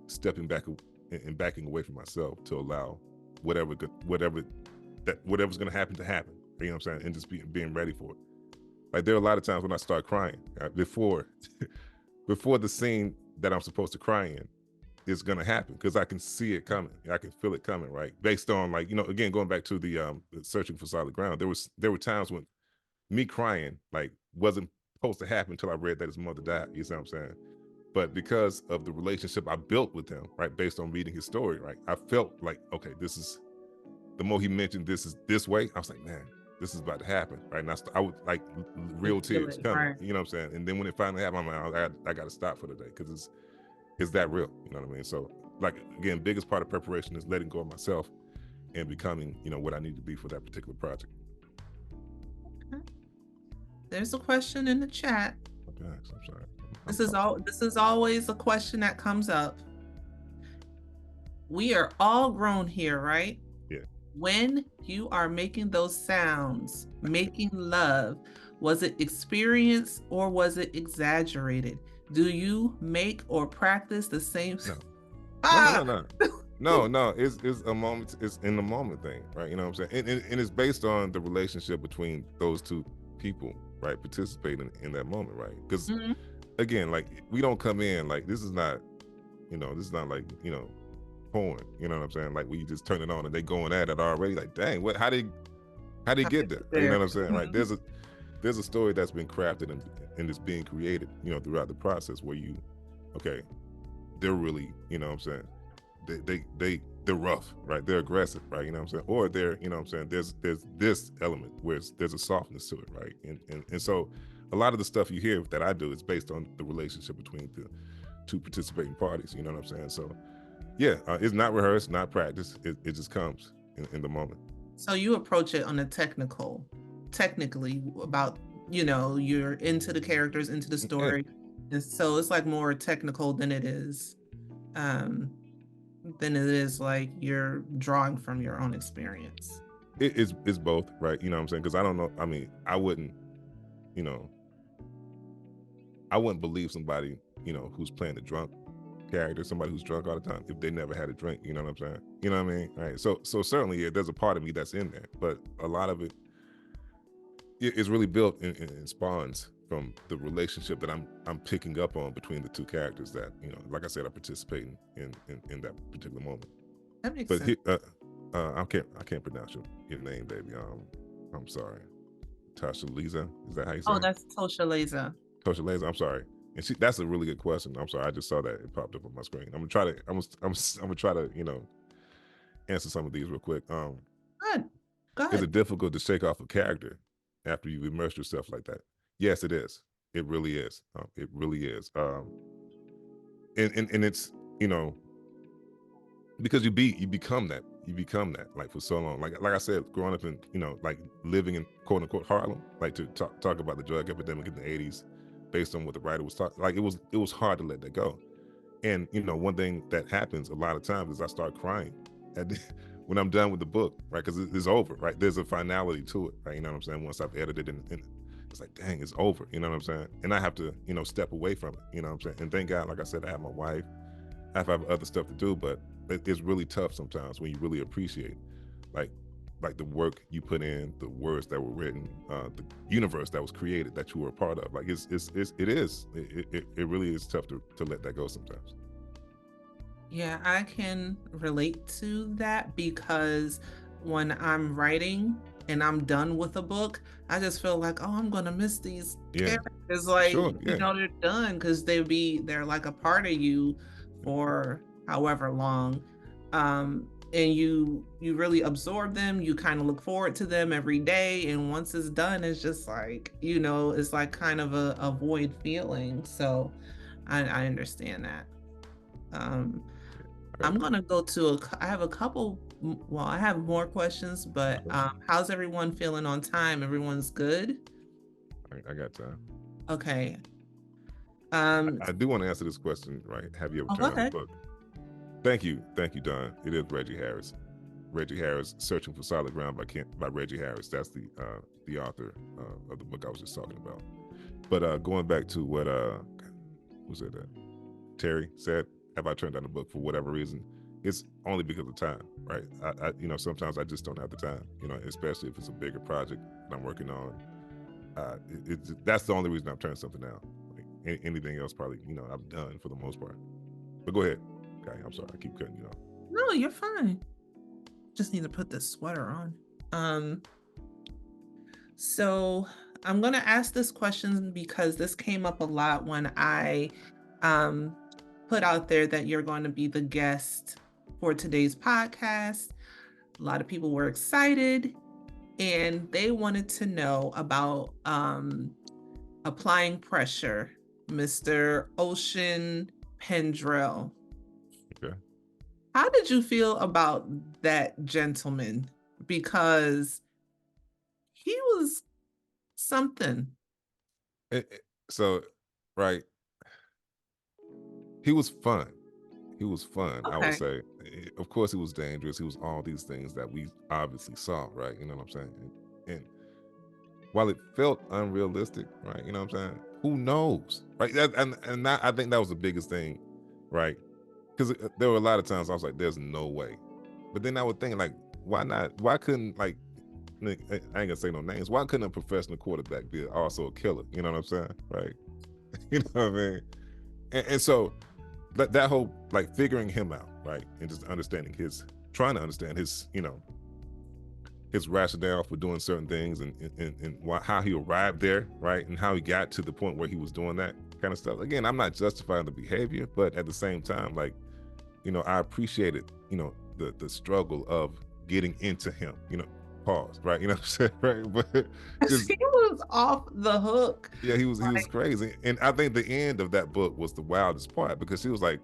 stepping back and backing away from myself to allow whatever's going to happen to happen. You know what I'm saying? And just being ready for it. Like there are a lot of times when I start crying before the scene that I'm supposed to cry in is going to happen, because I can see it coming. I can feel it coming, right? Based on, like, you know, again, going back to the searching for solid ground, there were times when me crying, like, wasn't supposed to happen until I read that his mother died. You see what I'm saying? But because of the relationship I built with him, right, based on reading his story, right, I felt like, okay, this is, the more he mentioned this is this way, I was like, man, this is about to happen, right? And I would, like, real tears coming, you know what I'm saying? And then when it finally happened, I'm like, I got to stop for the day, because it's that real, you know what I mean? So, like, again, biggest part of preparation is letting go of myself and becoming, you know, what I need to be for that particular project. Okay. There's a question in the chat. Okay, I'm sorry. This is always a question that comes up. We are all grown here, right? Yeah. When you are making those sounds, making love, was it experienced or was it exaggerated? Do you make or practice the same? No. It's a moment. It's in the moment thing, right? You know what I'm saying? And it's based on the relationship between those two people, right? Participating in that moment, right? Because again, like, we don't come in like, this is not like, you know, porn. You know what I'm saying? Like, we just turn it on and they going at it already. Like, dang, what? How did he get there? You know what I'm saying? Right? There's a story that's been crafted and is being created, you know, throughout the process, where they're really, you know what I'm saying, they're rough, right? They're aggressive, right? You know what I'm saying? Or they're, you know what I'm saying, there's this element where there's a softness to it, right? And so a lot of the stuff you hear that I do is based on the relationship between the two participating parties. You know what I'm saying? So yeah, it's not rehearsed, not practiced. It just comes in the moment. So you approach it on a technically about, you know, you're into the characters, into the story. And so it's like more technical than it is like you're drawing from your own experience. It's both, right? You know what I'm saying? Because I don't know. I mean, I wouldn't believe somebody, you know, who's playing a drunk character, somebody who's drunk all the time, if they never had a drink. You know what I'm saying? You know what I mean? Right. So certainly, yeah, there's a part of me that's in there, but a lot of it is really built and spawns from the relationship that I'm picking up on between the two characters that, you know, like I said, are participating in that particular moment. That makes sense. I can't pronounce your name, baby. I'm sorry. Tasha Lisa, is that how you say it? Oh, that's Tosha Leza. Tosha Leza, I'm sorry. And that's a really good question. I'm sorry, I just saw that it popped up on my screen. I'm gonna try to answer some of these real quick. Good. Is it difficult to shake off a character after you've immersed yourself like that? Yes, it is. It really is. It really is. And it's because you become that. You become that like for so long. Like I said, growing up in like living in quote unquote Harlem, like to talk about the drug epidemic in the 80s, based on what the writer was talking. Like it was hard to let that go. And one thing that happens a lot of times is I start crying when I'm done with the book, right? Because it's over, right? There's a finality to it, right? You know what I'm saying? Once I've edited and it's like, dang, it's over. You know what I'm saying? And I have to, step away from it. You know what I'm saying? And thank God, like I said, I have my wife. I have other stuff to do, but it's really tough sometimes when you really appreciate, like the work you put in, the words that were written, the universe that was created that you were a part of. Like it really is tough to let that go sometimes. Yeah, I can relate to that because when I'm writing and I'm done with a book, I just feel like, oh, I'm gonna miss these characters. Like, sure, yeah. They're done because they're like a part of you for however long. And you really absorb them, you kind of look forward to them every day. And once it's done, it's just like, it's like kind of a void feeling. So I understand that. I'm gonna go to I have a couple. Well, I have more questions, but how's everyone feeling on time? Everyone's good? I got time. Okay. I do want to answer this question, right? Have you ever turned on a book? Thank you, Don. It is Reggie Harris. Reggie Harris, Searching for Solid Ground by Reggie Harris. That's the author of the book I was just talking about. But going back to what was it Terry said, have I turned down a book for whatever reason? It's only because of time, right? I sometimes I just don't have the time, especially if it's a bigger project that I'm working on. That's the only reason I've turned something down. Like, anything else, probably, I've done for the most part. But go ahead. Okay, I'm sorry, I keep cutting you off. No, you're fine. Just need to put this sweater on. So I'm gonna ask this question because this came up a lot when I put out there that you're going to be the guest for today's podcast. A lot of people were excited and they wanted to know about applying pressure, Mr. Ocean Pendrell. Okay. How did you feel about that gentleman? Because he was something. So, right. He was fun. He was fun, I would say. Of course, he was dangerous. He was all these things that we obviously saw, right? You know what I'm saying? And while it felt unrealistic, right? You know what I'm saying? Who knows, right? I think that was the biggest thing, right? Because there were a lot of times I was like, "There's no way," but then I would think, like, why not? Why couldn't, like, I ain't gonna say no names. Why couldn't a professional quarterback be also a killer? You know what I'm saying, right? You know what I mean? And so that whole, like, figuring him out, right, and just trying to understand his, his rationale for doing certain things and how he arrived there, right, and how he got to the point where he was doing that kind of stuff. Again, I'm not justifying the behavior, but at the same time, like, I appreciated, the struggle of getting into him, pause, right? You know what I'm saying, right? But he was off the hook. Yeah, he was crazy, and I think the end of that book was the wildest part because she was like,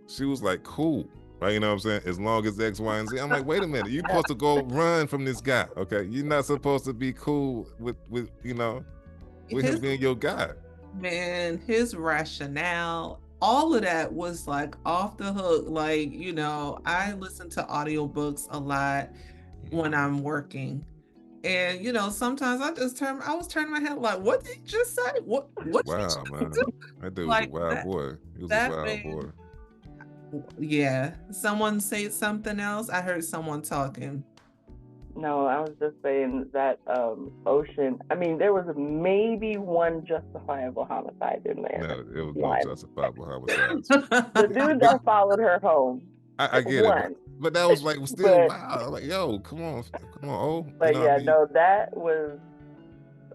she was like, cool, right? You know what I'm saying? As long as X, Y, and Z. I'm like, wait a minute, you're supposed to go run from this guy, okay? You're not supposed to be cool with him being your guy. Man, his rationale, all of that was like off the hook. Like, I listen to audiobooks a lot when I'm working. And sometimes I was turning my head like, what did he just say? What Wow, man. That dude was a wild boy. He was a wild boy. Yeah. Someone say something else. I heard someone talking. No, I was just saying that Ocean, I mean, there was maybe one justifiable homicide in there. No, it was no justifiable homicide. The dude that followed her home. I get it, but that was like still wow. Like, yo, come on, oh. But yeah, no, that was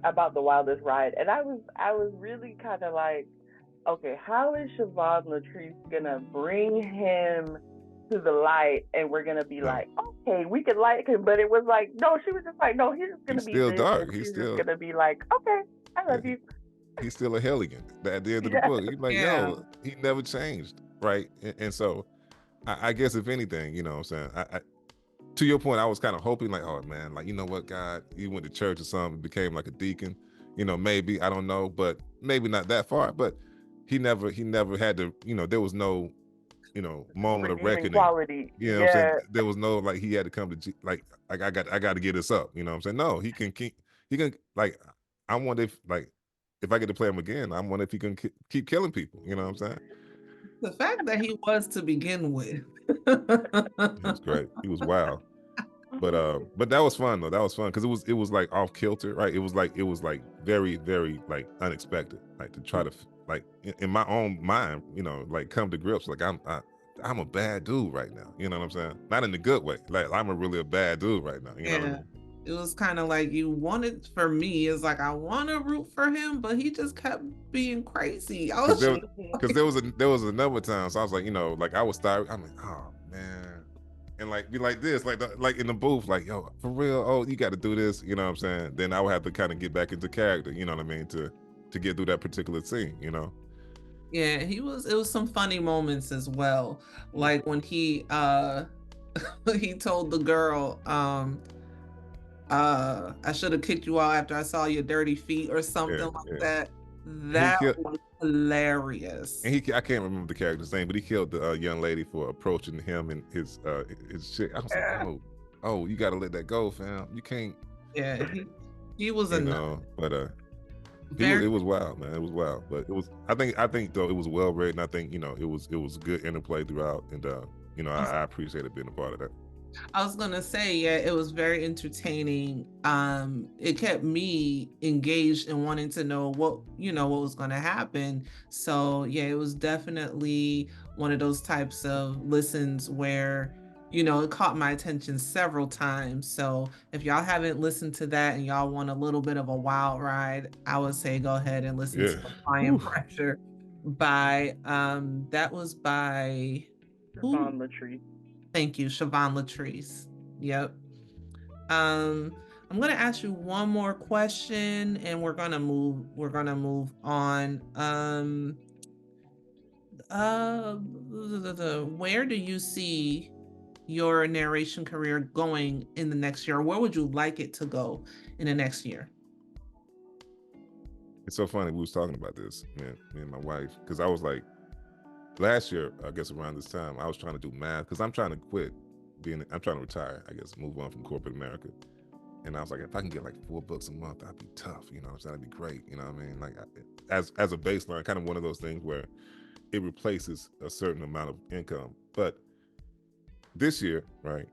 about the wildest ride, and I was really kind of like, okay, how is Siobhan Latrice gonna bring him to the light, and we're gonna be like, okay, we can like him, but it was like, no, she was just like, no, he's just gonna He's be still this, dark. and He's she's still, just gonna be like, okay, I love yeah, you. he's still a hellion at the end of the Yeah. book. He's like, Yeah. yo, he never changed, right? And so I guess if anything, you know what I'm saying, I to your point, I was kind of hoping like, oh man, like, you know what, God, he went to church or something, became like a deacon, you know, maybe, I don't know, but maybe not that far. But he never had to, you know, there was no, you know, moment of Redeeming reckoning. quality. You know what I'm saying? There was no like he had to come to like I got to get this up. You know what I'm saying? No, he can like I wonder if I get to play him again, I wonder if he can keep killing people. You know what I'm saying? The fact that he was to begin with. He was great. He was wild. But that was fun though. That was fun because it was like off kilter, right? It was like very very like unexpected, like to try to like in my own mind, you know, like come to grips like I'm a bad dude right now. You know what I'm saying? Not in the good way. Like I'm a bad dude right now. You know what I mean? It was kind of like you wanted for me. It's like I want to root for him, but he just kept being crazy. I was Because there was another time, so I was like, you know, like I was start. I'm like, oh man, and like be like this, like in the booth, like yo, for real. Oh, you got to do this. You know what I'm saying? Then I would have to kind of get back into character. You know what I mean? To get through that particular scene. You know? Yeah, it was some funny moments as well. Like when he he told the girl, I should have kicked you out after I saw your dirty feet or something that. That was hilarious. And I can't remember the character's name, but he killed the young lady for approaching him and his chick. I was like, oh, you got to let that go, fam. You can't. Yeah, he was a know, but it was wild, man. It was wild, but it was. I think though it was well written. I think you know it was good interplay throughout, and you know I appreciated being a part of that. I was gonna say, yeah, it was very entertaining. It kept me engaged and wanting to know what was gonna happen. So yeah, it was definitely one of those types of listens where it caught my attention several times. So if y'all haven't listened to that and y'all want a little bit of a wild ride, I would say go ahead and listen to Applying Pressure by that was by Siobhan Latrice. Thank you, Siobhan Latrice. Yep. I'm gonna ask you one more question, and we're gonna move on. Where do you see your narration career going in the next year? Where would you like it to go in the next year? It's so funny. We was talking about this, me and my wife, because I was like, last year, I guess around this time, I was trying to do math because I'm trying to quit I'm trying to retire, I guess, move on from corporate America. And I was like, if I can get like 4 books a month, that'd be tough. You know what I'm saying? That'd be great. You know what I mean? Like as a baseline, kind of one of those things where it replaces a certain amount of income. But this year, right,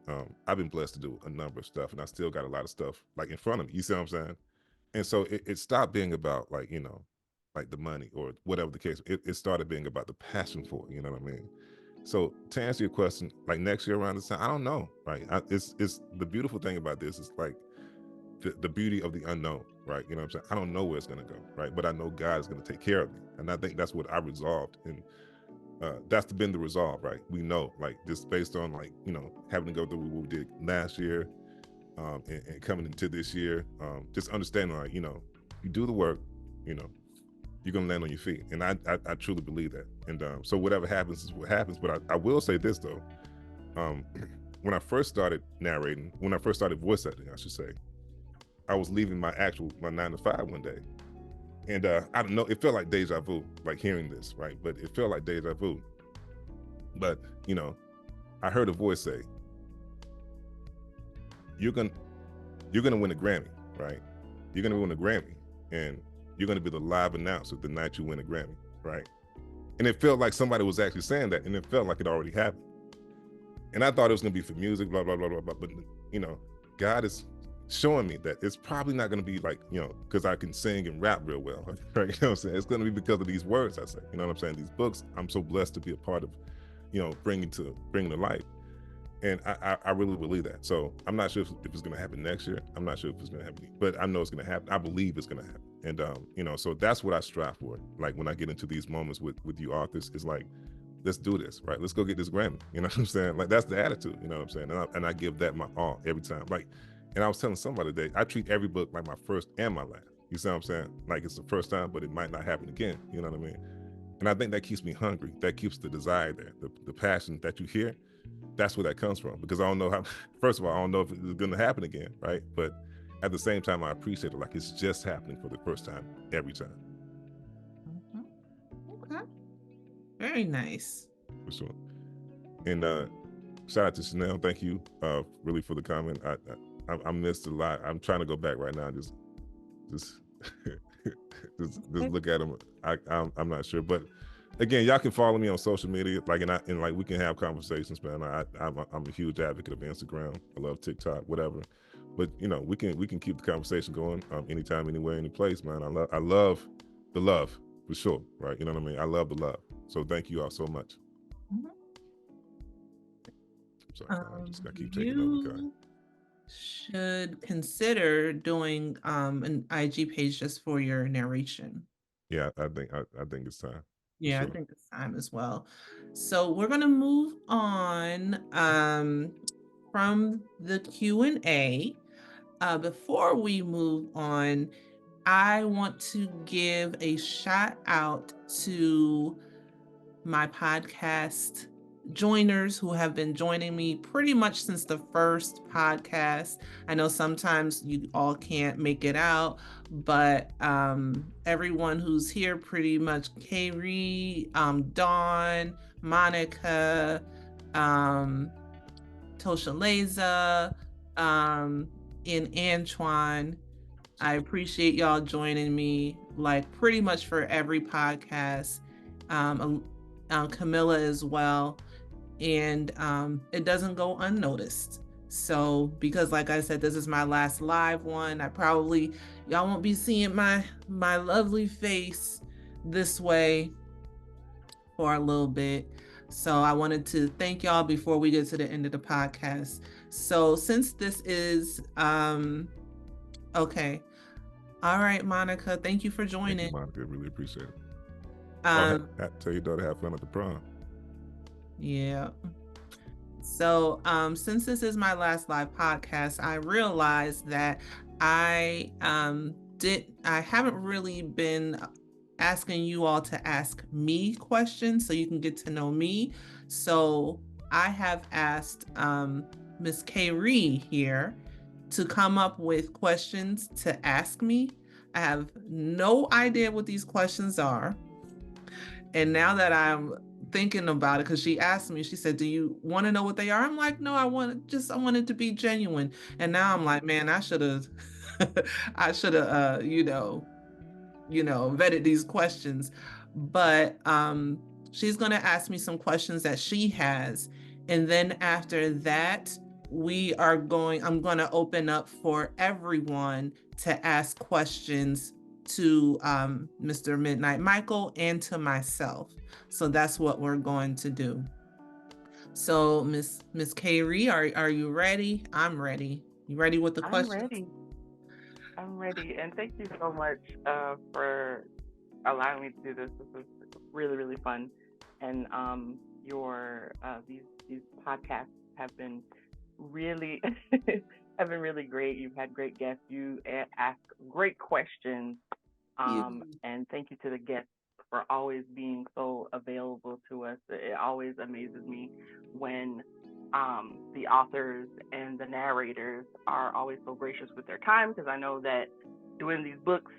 I've been blessed to do a number of stuff, and I still got a lot of stuff like in front of me. You see what I'm saying? And so it stopped being about like, you know, like the money or whatever the case. It started being about the passion for it, you know what I mean? So to answer your question, like next year around this time, I don't know, right? It's the beautiful thing about this is like the beauty of the unknown, right? You know what I'm saying? I don't know where it's gonna go, right? But I know God is gonna take care of me, and I think that's what I resolved, and that's been the resolve, right? We know, like just based on like having to go through what we did last year, and coming into this year, just understanding like you do the work, you're gonna land on your feet, and I truly believe that. And so whatever happens is what happens. But I will say this though, when I first started narrating, when I first started voice acting, I should say, I was leaving my 9 to 5 one day, and I don't know, it felt like deja vu, like hearing this, right? But it felt like deja vu. But I heard a voice say, "You're gonna win a Grammy, right? You're gonna win a Grammy, and you're going to be the live announcer the night you win a Grammy," right? And it felt like somebody was actually saying that, and it felt like it already happened. And I thought it was going to be for music, blah, blah, blah, blah, blah. But, God is showing me that it's probably not going to be like, because I can sing and rap real well, right? You know what I'm saying? It's going to be because of these words I say, you know what I'm saying? These books, I'm so blessed to be a part of, bringing to life. And I really believe that. So I'm not sure if it's going to happen next year. I'm not sure if it's going to happen, but I know it's going to happen. I believe it's going to happen. And, you know, so that's what I strive for. Like when I get into these moments with you authors, it's like, let's do this, right? Let's go get this Grammy. You know what I'm saying? Like that's the attitude, you know what I'm saying? And I give that my all every time. Like, and I was telling somebody today, I treat every book like my first and my last. You see what I'm saying? Like it's the first time, but it might not happen again. You know what I mean? And I think that keeps me hungry. That keeps the desire there, the passion that you hear. That's where that comes from, because I don't know how, first of all, I don't know if it's going to happen again, right? But at the same time, I appreciate it like it's just happening for the first time every time. Okay. Very nice. For sure. And shout out to Chanel. Thank you really for the comment. I missed a lot. I'm trying to go back right now. Just look at them. I'm not sure, but again, y'all can follow me on social media, like and like we can have conversations, man. I'm a huge advocate of Instagram. I love TikTok, whatever. But you know, we can keep the conversation going anytime, anywhere, any place, man. I love the love for sure, right? You know what I mean? I love the love. So thank you all so much. Mm-hmm. Sorry, I just gotta keep taking over. Okay. Should consider doing an IG page just for your narration. Yeah, I think it's time. Yeah, sure. I think it's time as well. So we're gonna move on from the Q&A. Before we move on, I want to give a shout out to my podcast joiners who have been joining me pretty much since the first podcast. I know sometimes you all can't make it out, but everyone who's here pretty much, Kayri, Dawn, Monica, Toshaleza, and Antoine. I appreciate y'all joining me like pretty much for every podcast. Camilla as well, and it doesn't go unnoticed. So because like I said, this is my last live one, y'all won't be seeing my lovely face this way for a little bit. So I wanted to thank y'all before we get to the end of the podcast. So since this is okay, all right, Monica, thank you for joining. Thank you, Monica, really appreciate it. Tell your daughter have fun at the prom. Yeah. So since this is my last live podcast, I realized that I haven't really been asking you all to ask me questions so you can get to know me. So I have asked Miss Kayri here to come up with questions to ask me. I have no idea what these questions are. And now that I'm thinking about it, because she asked me, she said, do you want to know what they are? I'm like, no, I want it to be genuine. And now I'm like, man, I should have vetted these questions. But she's going to ask me some questions that she has. And then after that, I'm going to open up for everyone to ask questions to Mr. Midnite Michael and to myself. So that's what we're going to do. So Miss Kayri, are you ready? I'm ready. You ready with the questions? I'm ready. And thank you so much for allowing me to do this. This is really, really fun. And your these podcasts have been really great. You've had great guests. You ask great questions. And thank you to the guests for always being so available to us. It always amazes me when the authors and the narrators are always so gracious with their time, because I know that doing these books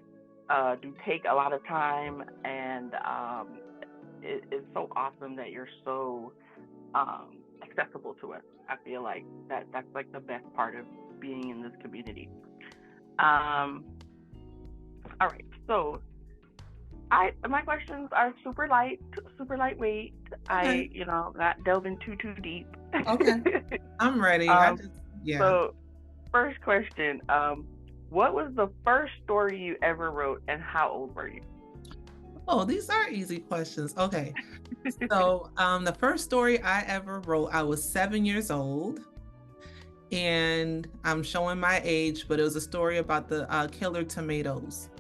do take a lot of time, and it's so awesome that you're so accessible to us. I feel like that's like the best part of being in this community. All right, so my questions are super lightweight. Okay. Not delving too deep. Okay, I'm ready. So, first question: what was the first story you ever wrote, and how old were you? Oh, these are easy questions. Okay. So, the first story I ever wrote, I was 7 years old, and I'm showing my age, but it was a story about the killer tomatoes.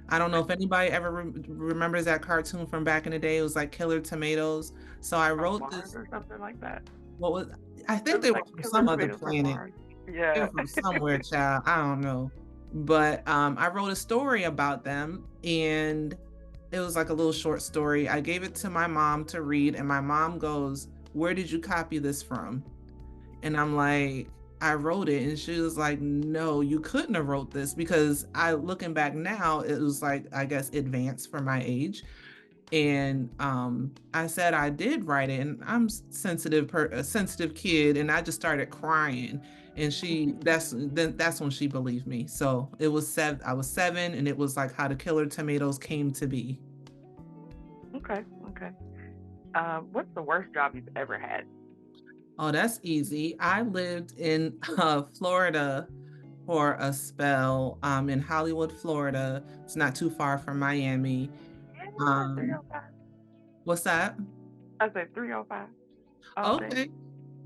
I don't know if anybody ever remembers that cartoon from back in the day. It was like Killer Tomatoes. So I From wrote Mars this. or something like that. What was? I It think was they were like from killer some other tomatoes from planet. Mars. They Yeah. were from somewhere, child. I don't know. But I wrote a story about them, and it was like a little short story. I gave it to my mom to read, and my mom goes, "Where did you copy this from?" And I'm like, "I wrote it." And she was like, "No, you couldn't have wrote this," because looking back now, it was like, I guess, advanced for my age. And I said I did write it, and I'm a sensitive kid, and I just started crying. And that's when she believed me. So it was I was 7, and it was like how the killer tomatoes came to be. Okay. What's the worst job you've ever had? Oh, that's easy. I lived in Florida for a spell, in Hollywood, Florida. It's not too far from Miami. Yeah, Um, 305. what's that? I said 305 all day. Okay.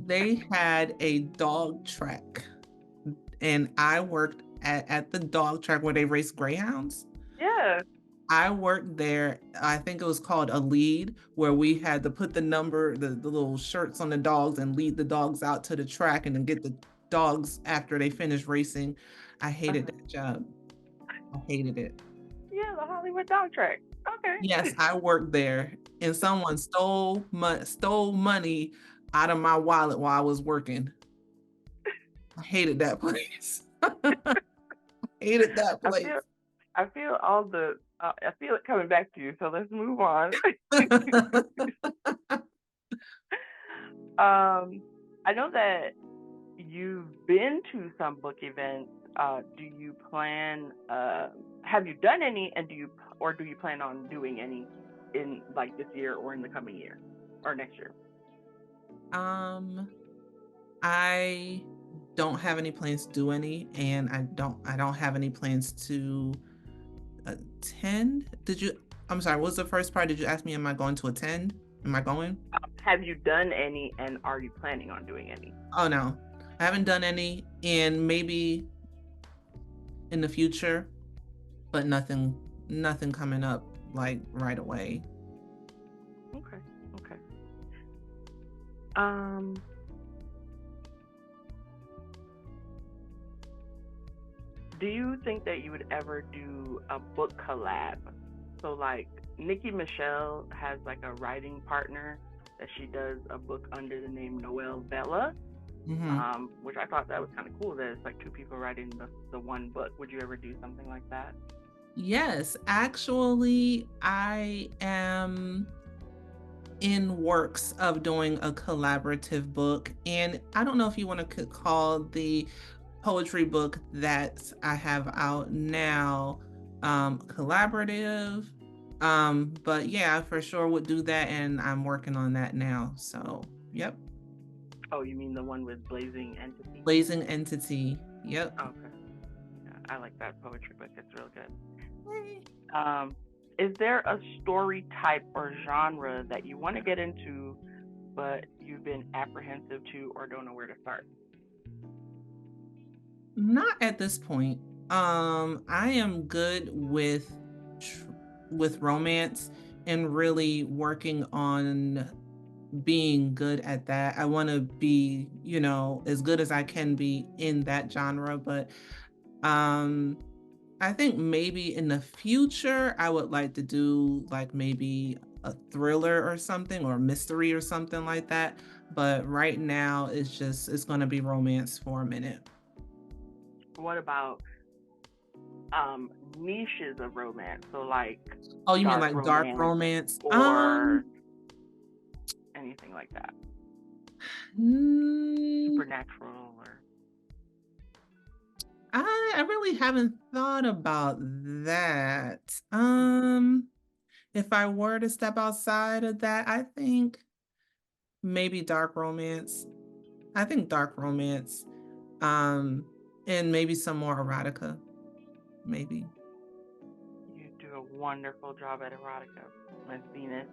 They had a dog track, and I worked at the dog track where they race greyhounds. Yeah. I worked there. I think it was called a lead, where we had to put the little shirts on the dogs and lead the dogs out to the track and then get the dogs after they finished racing. I hated that job. I hated it. Yeah, the Hollywood dog track. Okay. Yes, I worked there, and someone stole money out of my wallet while I was working. I hated that place. Hated that I place. feel I feel I feel it coming back to you. So let's move on. I know that you've been to some book events. Do you plan? Have you done any, and do you plan on doing any in like this year or in the coming year or next year? I don't have any plans to do any, and I don't have any plans to attend. I'm sorry, what was the first part? Did you ask me, am I going to attend? Am I going? Have you done any, and are you planning on doing any? Oh no. I haven't done any, and maybe in the future, but nothing coming up like right away. Okay. Um, do you think that you would ever do a book collab? So like Nikki Michelle has like a writing partner that she does a book under the name Noelle Bella, which I thought that was kind of cool that it's like two people writing the one book. Would you ever do something like that? Yes, actually, I am in works of doing a collaborative book, and I don't know if you want to call the poetry book that I have out now collaborative, but yeah, for sure would do that, and I'm working on that now. So yep. Oh, you mean the one with Blazing Entity? Blazing Entity. Yep. Okay. Yeah, I like that poetry book. It's real good. Is there a story type or genre that you want to get into, but you've been apprehensive to or don't know where to start? Not at this point. I am good with romance and really working on being good at that. I want to be, as good as I can be in that genre, but I think maybe in the future I would like to do like maybe a thriller or something, or mystery or something like that. But right now it's going to be romance for a minute. What about niches of romance? So like you mean like dark romance or anything like that? Supernatural or I really haven't thought about that. If I were to step outside of that, I think maybe dark romance. I think dark romance. And maybe some more erotica. Maybe. You do a wonderful job at erotica. Miss Venus,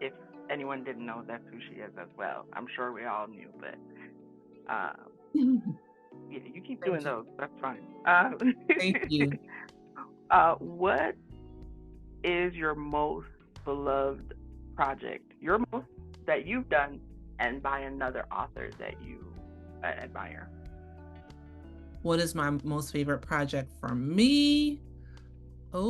if anyone didn't know, that's who she is as well. I'm sure we all knew, but yeah, you keep doing those. That's fine. Thank you. What is your most beloved project? Your most that you've done, and by another author that you admire. What is my most favorite project from me? Oh,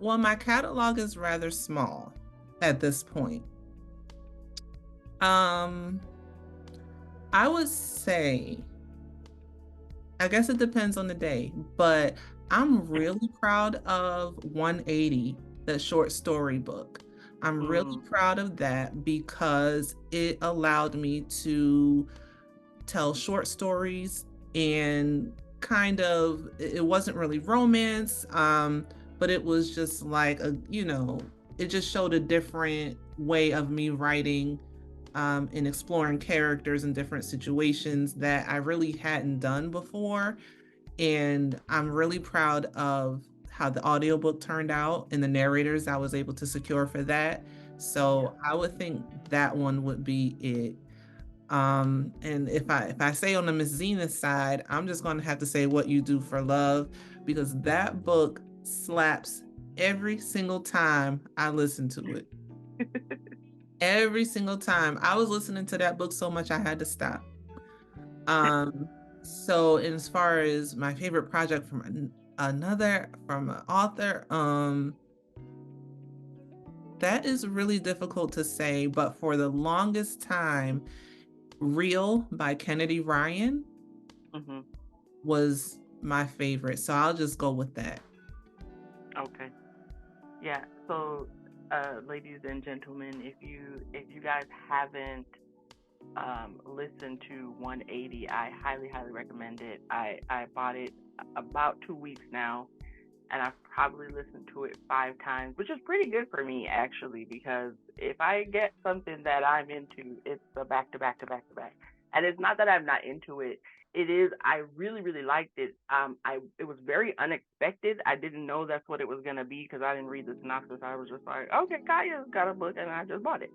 well, my catalog is rather small at this point. I would say, I guess it depends on the day, but I'm really proud of 180, the short story book. I'm really proud of that because it allowed me to tell short stories, and kind of, it wasn't really romance, but it was just like it just showed a different way of me writing, and exploring characters in different situations that I really hadn't done before. And I'm really proud of how the audiobook turned out and the narrators I was able to secure for that. So I would think that one would be it. And if I say on the Miss Zenith side, I'm just going to have to say What You Do for Love, because that book slaps every single time I listen to it. Every single time. I was listening to that book so much I had to stop. So as far as my favorite project from an author, that is really difficult to say, but for the longest time, Real by Kennedy Ryan was my favorite. So I'll just go with that. Okay. Yeah. So, ladies and gentlemen, if you guys haven't listened to 180, I highly recommend it. I bought it about 2 weeks now, and I've probably listened to it 5 times, which is pretty good for me, actually, because if I get something that I'm into, it's a back to back to back to back. And it's not that I'm not into it. It is, I really liked it. It was very unexpected. I didn't know that's what it was going to be because I didn't read the synopsis. I was just like, okay, Kaya's got a book, and I just bought it.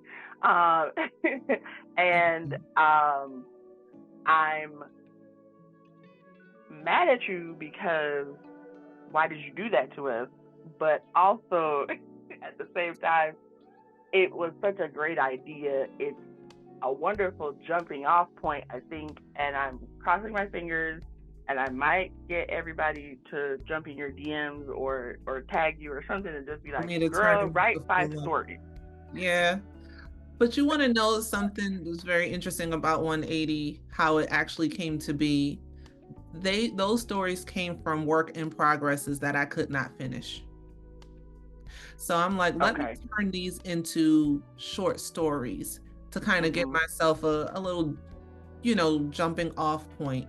And I'm mad at you because why did you do that to us? But also, at the same time, it was such a great idea. It's a wonderful jumping off point, I think, and I'm crossing my fingers, and I might get everybody to jump in your DMs or tag you or something and just be like, girl, write 5 stories. Yeah. But you want to know something that's very interesting about 180, how it actually came to be. Those stories came from work in progresses that I could not finish. So I'm like, let me turn these into short stories to kind of give myself a little, jumping off point.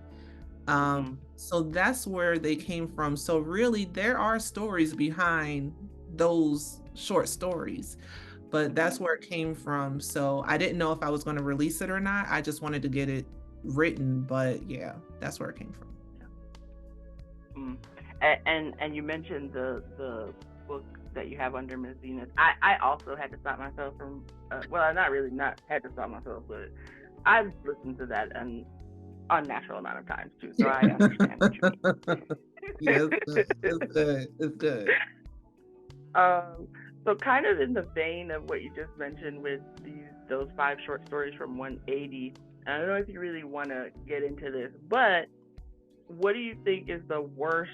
So that's where they came from. So really, there are stories behind those short stories, but that's where it came from. So I didn't know if I was going to release it or not. I just wanted to get it written, but yeah, that's where it came from. And you mentioned the book that you have under Miss Zenith. I also had to stop myself from not had to stop myself, but I've listened to that an unnatural amount of times too, so I understand what you mean. Yeah, it's good. So kind of in the vein of what you just mentioned with those 5 short stories from 180, I don't know if you really want to get into this, but what do you think is the worst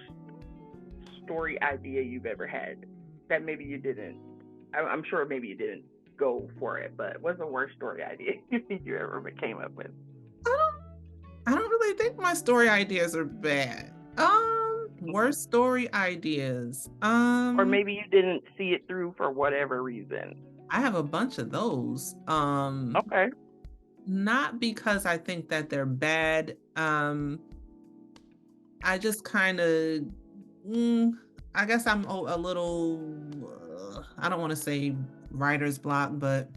story idea you've ever had that maybe you didn't? I'm sure maybe you didn't go for it, but what's the worst story idea you think you ever came up with? I don't really think my story ideas are bad. Worst story ideas. Or maybe you didn't see it through for whatever reason. I have a bunch of those. Okay. Not because I think that they're bad. I just kind of, I guess I'm a little, I don't want to say writer's block, but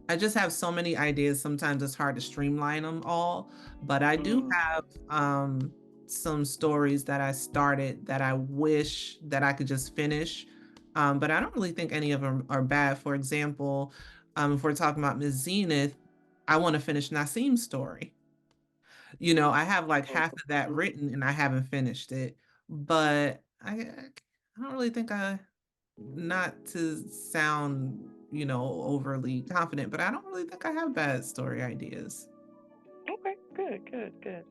I just have so many ideas. Sometimes it's hard to streamline them all, but I do have some stories that I started that I wish that I could just finish. But I don't really think any of them are bad. For example, if we're talking about Miss Zenith, I want to finish Nassim's story. I have like half of that written and I haven't finished it, but I don't really think not to sound, overly confident, but I don't really think I have bad story ideas. Okay, good.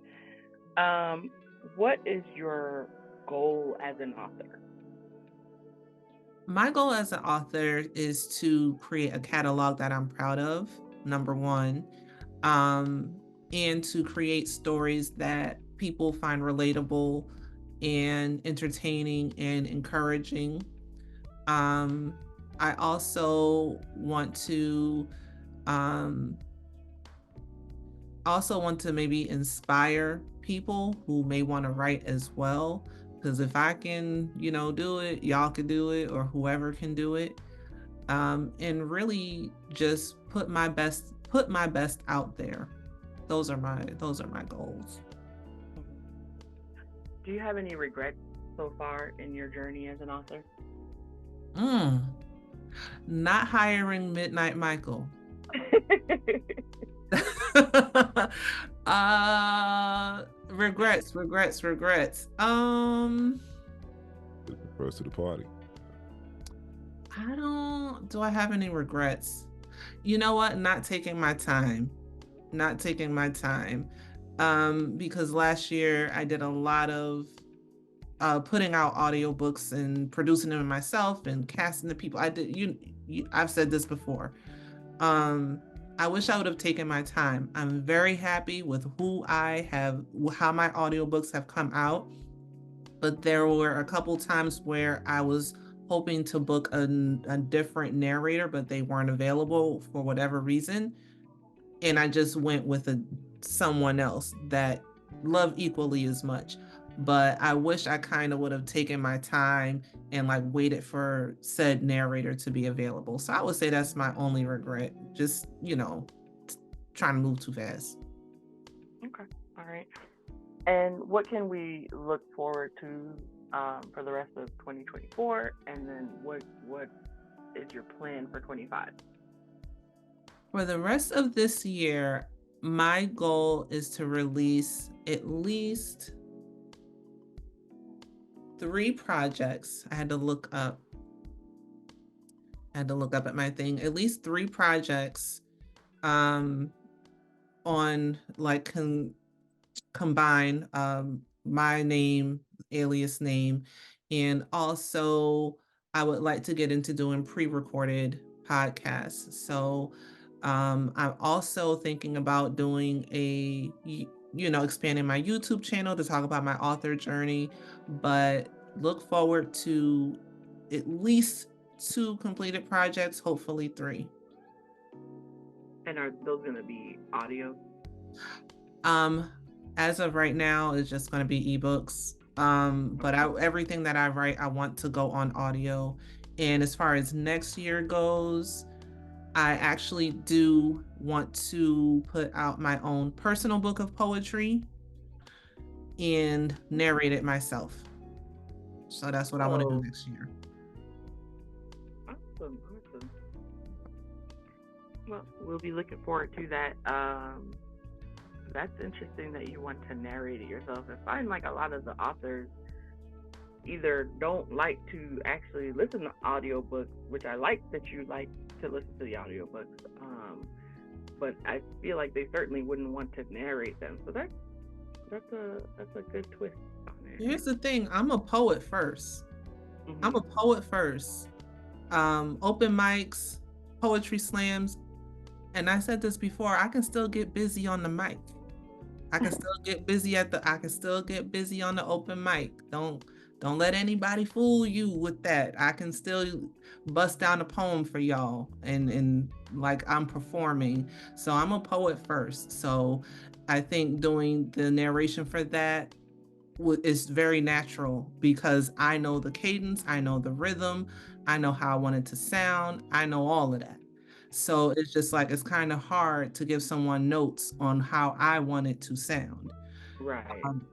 What is your goal as an author? My goal as an author is to create a catalog that I'm proud of, number one, and to create stories that people find relatable and entertaining and encouraging. I also want to um, maybe inspire people who may want to write as well. Because if I can, do it, y'all can do it, or whoever can do it. And really just put my best out there. Those are my goals. Do you have any regrets so far in your journey as an author? Not hiring Midnite Michael. Regrets. First to the party. Do I have any regrets? You know what? Not taking my time. Because last year I did a lot of putting out audiobooks and producing them myself and casting the people. I've said this before. I wish I would have taken my time. I'm very happy with how my audiobooks have come out. But there were a couple times where I was hoping to book a different narrator, but they weren't available for whatever reason. And I just went with someone else that loved equally as much. But I wish I kind of would have taken my time and like waited for said narrator to be available. So I would say that's my only regret. Just, trying to move too fast. Okay. All right. And what can we look forward to for the rest of 2024? And then what is your plan for 25? For the rest of this year, my goal is to release at least 3 projects. I had to look up at my thing. At least 3 projects on like combine my name, alias name, and also I would like to get into doing pre-recorded podcasts. So I'm also thinking about doing expanding my YouTube channel to talk about my author journey, but look forward to at least 2 completed projects, hopefully 3. And are those going to be audio? As of right now, it's just going to be ebooks. But everything that I write, I want to go on audio. And as far as next year goes, I actually do want to put out my own personal book of poetry and narrate it myself. So that's what I want to do next year. Awesome. Well, we'll be looking forward to that. That's interesting that you want to narrate it yourself. I find like a lot of the authors either don't like to actually listen to audiobooks, which I like that you like to listen to the audiobooks, but I feel like they certainly wouldn't want to narrate them. So that's a good twist on it. Here's the thing, I'm a poet first. I'm a poet first. Open mics, poetry slams, and I said this before, I can still get busy on the mic. I can still get busy on the open mic. Don't let anybody fool you with that. I can still bust down a poem for y'all and like I'm performing. So I'm a poet first. So I think doing the narration for that is very natural because I know the cadence, I know the rhythm, I know how I want it to sound, I know all of that. So it's just like, it's kind of hard to give someone notes on how I want it to sound. Right.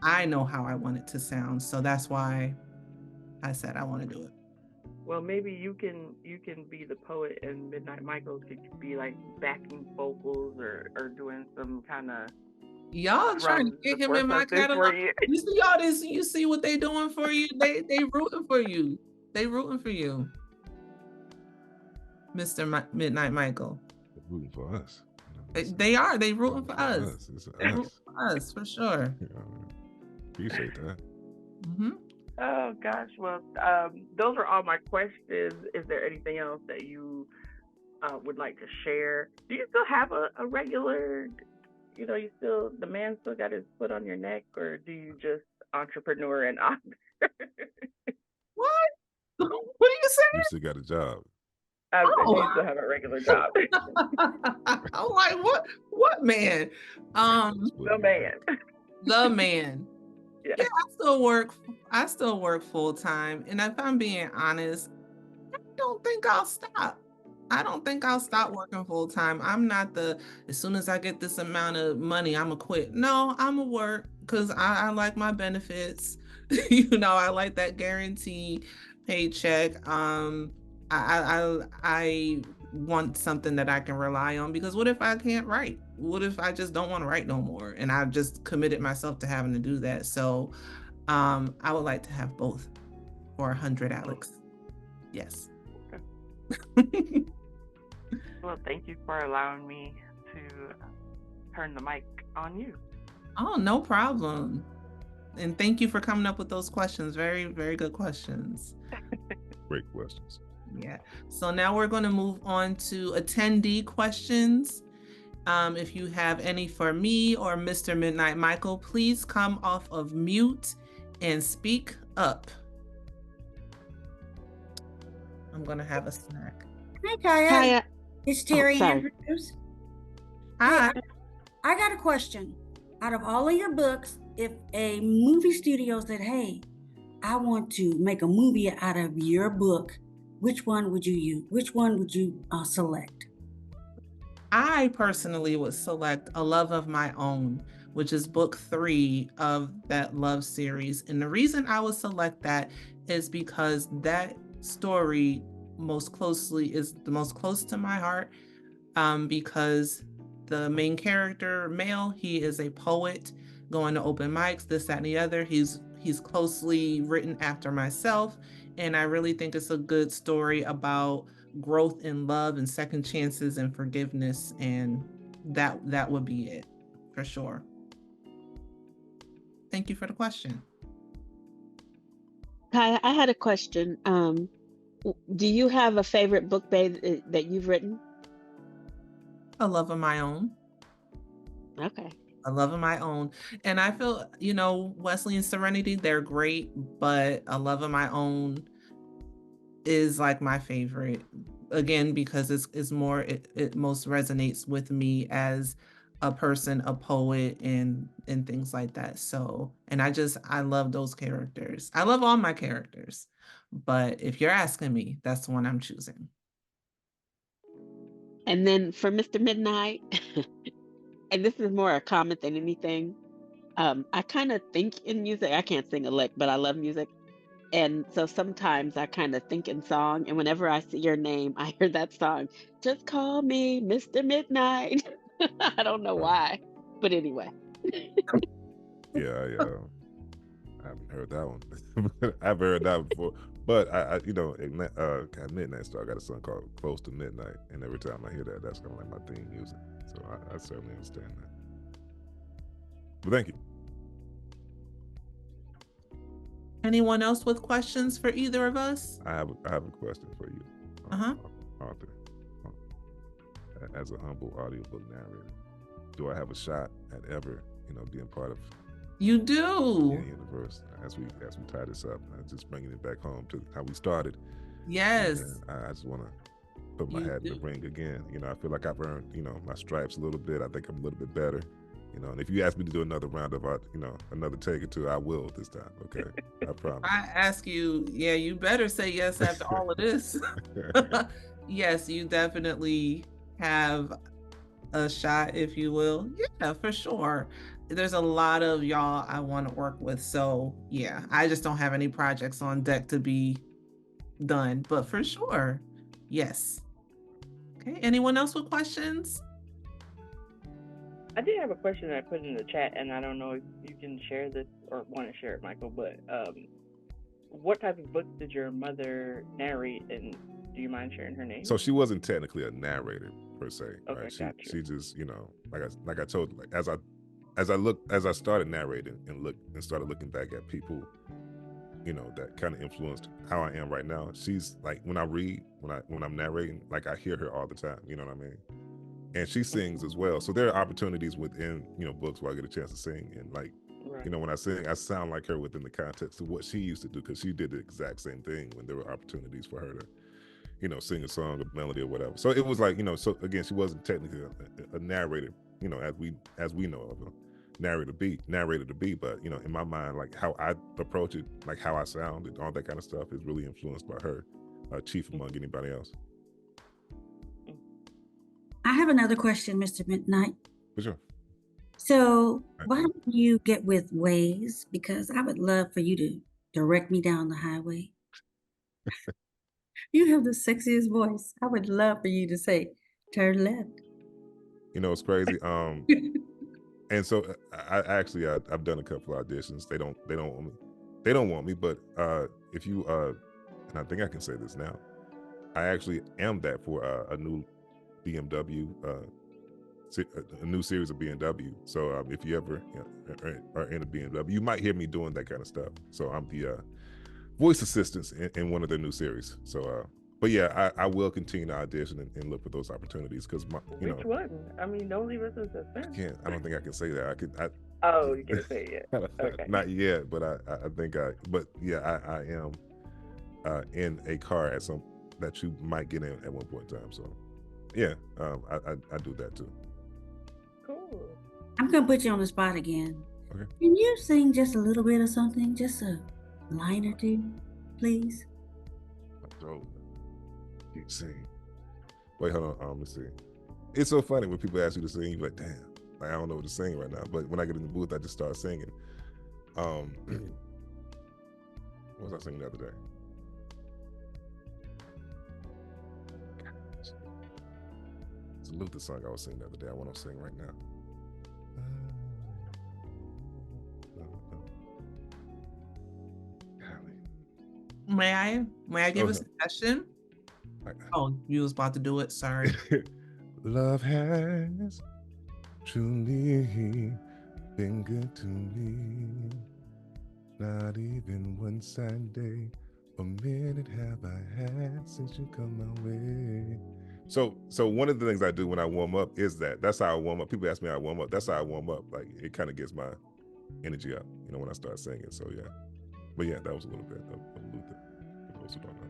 I know how I want it to sound. So that's why I said I want to do it. Well, maybe you can be the poet, and Midnite Michael could be like backing vocals or doing some kind of. Y'all trying to get him in my catalog. You see all this? You see what they doing for you? They rooting for you. They rooting for you, Mr. Midnite Michael. They're rooting for us. They are. They rooting for us. It's us for sure. Appreciate that. Mm-hmm. Oh gosh, well, those are all my questions. Is there anything else that you would like to share? Do you still have a regular? You know, the man still got his foot on your neck, or do you just entrepreneur and author? What? What are you saying? You still got a job. You still have a regular job. I'm like, what man? The man. The man. Yeah. I still work full time, and if I'm being honest, I don't think I'll stop. I don't think I'll stop working full time. I'm not as soon as I get this amount of money, I'm gonna quit. No, I'm gonna work because I like my benefits. I like that guaranteed paycheck. I want something that I can rely on, because what if I can't write? What if I just don't want to write no more? And I've just committed myself to having to do that. So I would like to have both for 100, Alex. Yes. Okay. Well, thank you for allowing me to turn the mic on you. Oh, no problem. And thank you for coming up with those questions. Very, very good questions. Great questions. Yeah. So now we're going to move on to attendee questions. If you have any for me or Mr. Midnite Michael, please come off of mute and speak up. I'm going to have a snack. Hi, Kaya. Kaya. It's Terry sorry. Andrews. Hi. Hey, I got a question. Out of all of your books, if a movie studio said, hey, I want to make a movie out of your book, which one would you use? Which one would you select? I personally would select A Love of My Own, which is book 3 of that love series. And the reason I would select that is because that story is the most close to my heart, because the main character, Male, he is a poet going to open mics, this, that, and the other. He's closely written after myself. And I really think it's a good story about growth in love and second chances and forgiveness. And that would be it for sure. Thank you for the question. Kaya, I had a question. Do you have a favorite book, babe, that you've written? A Love of My Own. Okay. A Love of My Own. And I feel, Wesley and Serenity, they're great, but A Love of My Own is like my favorite. Again, because it's more, it most resonates with me as a person, a poet, and things like that. So, and I love those characters. I love all my characters, but if you're asking me, that's the one I'm choosing. And then for Mr. Midnight, and this is more a comment than anything, I kind of think in music. I can't sing a lick, but I love music. And so sometimes I kind of think in song, and whenever I see your name, I hear that song, Just Call Me Mr. Midnight. I don't know why, but anyway. Yeah, I haven't heard that one. I've heard that before. But at Midnight Star, I got a song called Close to Midnight. And every time I hear that, that's kind of like my theme music. So I certainly understand that. But thank you. Anyone else with questions for either of us? I have a question for you, Arthur. As a humble audiobook narrator, do I have a shot at ever, being part of You do. the universe as we tie this up? Just bringing it back home to how we started. Yes. And I just want to put my hat in the ring again. I feel like I've earned, my stripes a little bit. I think I'm a little bit better. And if you ask me to do another round of, another take or two, I will this time. Okay, I promise. I ask you, you better say yes after all of this. Yes, you definitely have a shot, if you will, yeah, for sure. There's a lot of y'all I want to work with. So yeah, I just don't have any projects on deck to be done, but for sure, yes. Okay, anyone else with questions? I did have a question that I put in the chat, and I don't know if you can share this or want to share it, Michael, but what type of books did your mother narrate, and do you mind sharing her name? So she wasn't technically a narrator per se, Okay, right? gotcha. She just, you know, like I told you, like as I started narrating and started looking back at people, you know, that kind of influenced how I am right now. She's like, when I read, when I'm narrating, like I hear her all the time, you know what I mean? And she sings as well. So there are opportunities within, you know, books where I get a chance to sing, and like, Right. you know, when I sing, I sound like her within the context of what she used to do, because she did the exact same thing when there were opportunities for her to, you know, sing a song, a melody, or whatever. So it was like, you know, so again, she wasn't technically a narrator, you know, as we know of a narrator to be, but you know, in my mind, like how I approach it, like how I sound and all that kind of stuff is really influenced by her, chief among anybody else. I have another question, Mr. Midnight. For sure. So why don't you get with Waze? Because I would love for you to direct me down the highway. You have the sexiest voice. I would love for you to say, turn left. You know, it's crazy. And so I've done a couple of auditions. They don't want me. They don't want me, but if you and I think I can say this now, I actually am that for a new BMW, a new series of BMW. So if you ever are in a BMW, you might hear me doing that kind of stuff. So I'm the voice assistants in one of their new series. So but yeah, I will continue to audition and look for those opportunities, because Which one? I mean, don't leave us in suspense. I don't think I can say that. I could. Oh, you can't say it yet. Okay. Not yet, but I think but yeah, I am in a car at some that you might get in at one point in time. So yeah, I do that too. Cool. I'm gonna put you on the spot again. Okay. Can you sing just a little bit of something, just a line or two, please? Oh, keep singing. Wait, hold on. Let's see. It's so funny when people ask you to sing, you're like, damn, like, I don't know what to sing right now. But when I get in the booth, I just start singing. What was I singing the other day? It's a Luther song I was singing the other day. I want to sing right now. May I give a suggestion? Oh, you was about to do it. Sorry. Love has truly been good to me. Not even one sad day or minute have I had since you come my way. So one of the things I do when I warm up is that's how I warm up. People ask me how I warm up. That's how I warm up. Like, it kind of gets my energy up, you know, when I start singing. So yeah. But yeah, that was a little bit of Luther, for those who don't know.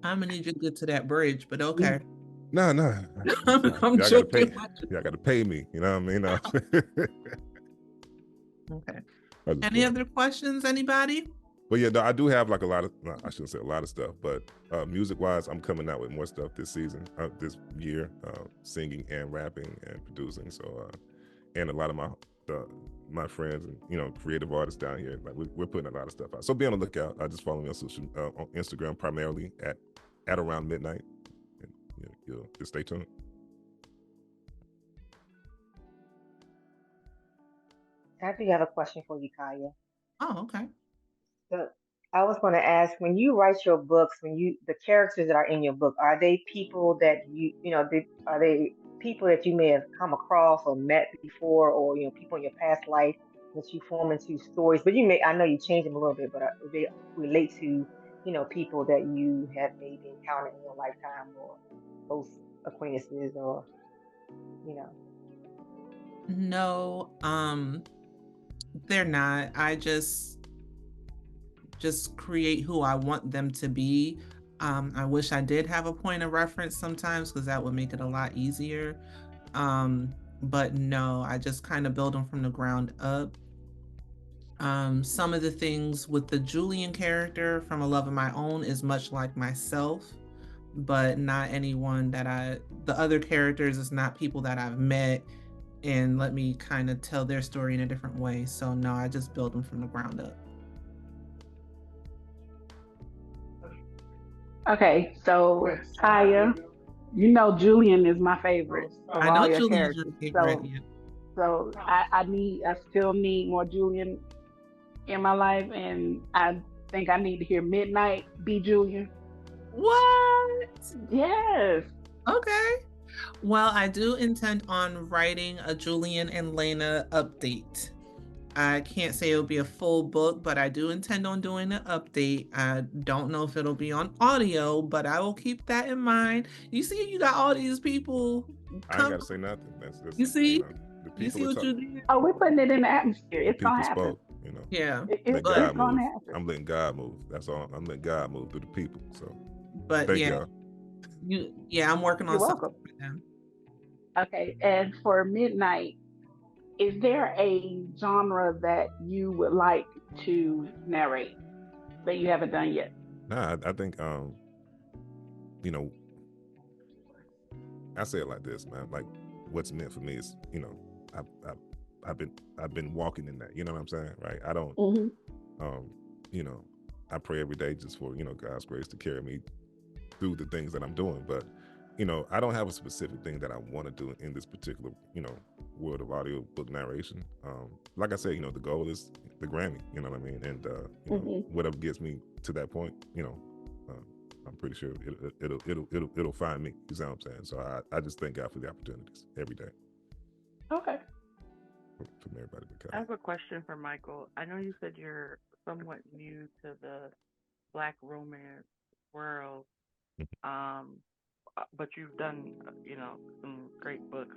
I'm gonna need you to get to that bridge, but okay. No. I'm joking. Y'all gotta pay me, you know what I mean? Okay. Any other questions, anybody? But yeah, no, I do have like a lot of, I shouldn't say a lot of stuff, but music-wise, I'm coming out with more stuff this season, this year, singing and rapping and producing. So, and a lot of my friends and, you know, creative artists down here, like we're putting a lot of stuff out. So be on the lookout. Just follow me on Instagram primarily at around midnight, and you'll just stay tuned. I do have a question for you, Kaya. Oh, okay. So I was going to ask, when you write your books, the characters that are in your book, are they people that are they people that you may have come across or met before, or people in your past life that you form into stories? But I know you change them a little bit, but they relate to people that you have maybe encountered in your lifetime, or close acquaintances, or No, they're not. I just create who I want them to be. I wish I did have a point of reference sometimes, because that would make it a lot easier. But no, I just kind of build them from the ground up. Some of the things with the Julian character from A Love of My Own is much like myself, but not anyone that the other characters is not people that I've met and let me kind of tell their story in a different way. So no, I just build them from the ground up. Okay, so Kaya, you know Julian is my favorite of I know all your Julian's your characters. favorite. So I still need more Julian in my life, and I think I need to hear Midnite be Julian. What? Yes. Okay. Well, I do intend on writing a Julian and Lena update. I can't say it'll be a full book, but I do intend on doing an update. I don't know if it'll be on audio, but I will keep that in mind. You see, you got all these people. I ain't got to say nothing. That's You see, you know, the people you see what you did. Oh, we're putting it in the atmosphere. It's people gonna happen. spoke. You know. Yeah, Let it's God gonna move. happen. I'm letting God move. That's all. I'm letting God move through the people. So, but thank yeah, y'all. I'm working on You're something welcome. for them. Okay, and for Midnite, is there a genre that you would like to narrate that you haven't done yet? Nah, I think you know, I say it like this, man. Like, what's meant for me is, you know, I've been walking in that. You know what I'm saying, right? I don't, you know, I pray every day just for, you know, God's grace to carry me through the things that I'm doing. But, you know, I don't have a specific thing that I want to do in this particular, you know, world of audiobook narration. Like I said, you know, the goal is the Grammy. You know what I mean? And you know, whatever gets me to that point, you know. I'm pretty sure it'll find me. You know what I'm saying? So I just thank God for the opportunities every day. Okay. From everybody. I have a question for Michael. I know you said you're somewhat new to the Black romance world, but you've done, you know, some great books.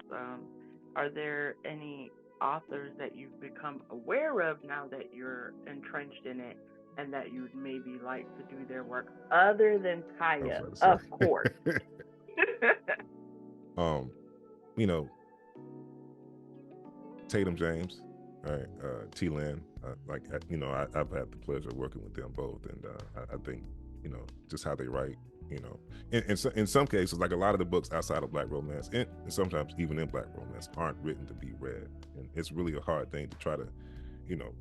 Are there any authors that you've become aware of now that you're entrenched in it, and that you'd maybe like to do their work other than Kaya, of course? You know, Tatum James, all right, T-Lan, like, you know, I've had the pleasure of working with them both, and I think, you know, just how they write, you know, in some cases, like a lot of the books outside of Black romance, and sometimes even in Black romance, aren't written to be read, and it's really a hard thing to try to, you know,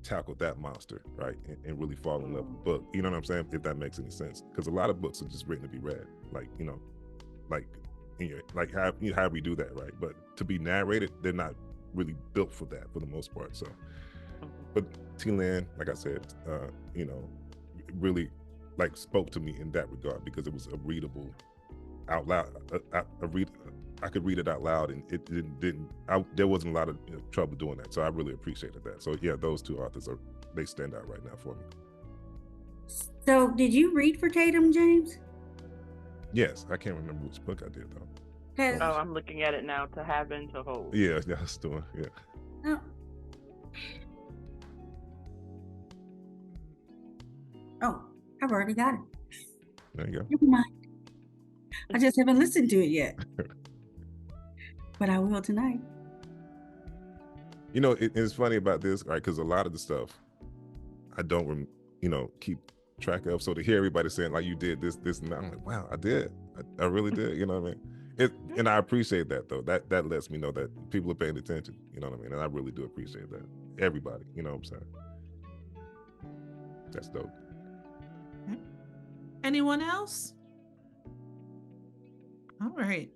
tackle that monster, right, and really fall in love with the book. You know what I'm saying? If that makes any sense, because a lot of books are just written to be read, like, you know, like in your, like how we do that, right? But to be narrated, they're not really built for that for the most part. So, but T-Lan, like I said, you know, really like spoke to me in that regard, because it was a readable out loud. I could read it out loud, and it didn't. There wasn't a lot of, you know, trouble doing that. So I really appreciated that. So yeah, those two authors they stand out right now for me. So did you read for Tatum James? Yes, I can't remember which book I did though. Oh, I'm looking at it now. To have and to hold. Yeah, that's the one. Yeah. Oh. Oh, I've already got it. There you go. Never mind. I just haven't listened to it yet. But I will tonight. You know, it's funny about this, right? Because a lot of the stuff I don't, you know, keep track of. So to hear everybody saying like, you did this, and that, I'm like, wow, I did. I really did. You know what I mean? And I appreciate that though. That lets me know that people are paying attention. You know what I mean? And I really do appreciate that. Everybody. You know what I'm saying? That's dope. Anyone else? All right.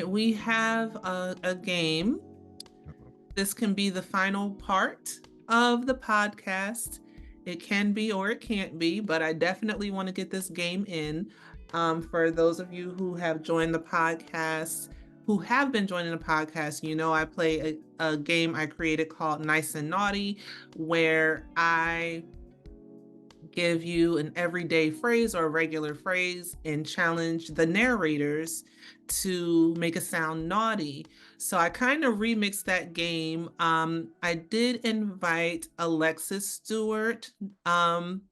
We have a game. This can be the final part of the podcast. It can be or it can't be, but I definitely want to get this game in. For those of you who have joined the podcast, who have been joining the podcast, you know I play a game I created called Nice and Naughty, where I give you an everyday phrase or a regular phrase and challenge the narrators to make it sound naughty. So I kind of remixed that game. I did invite Alexis Stewart and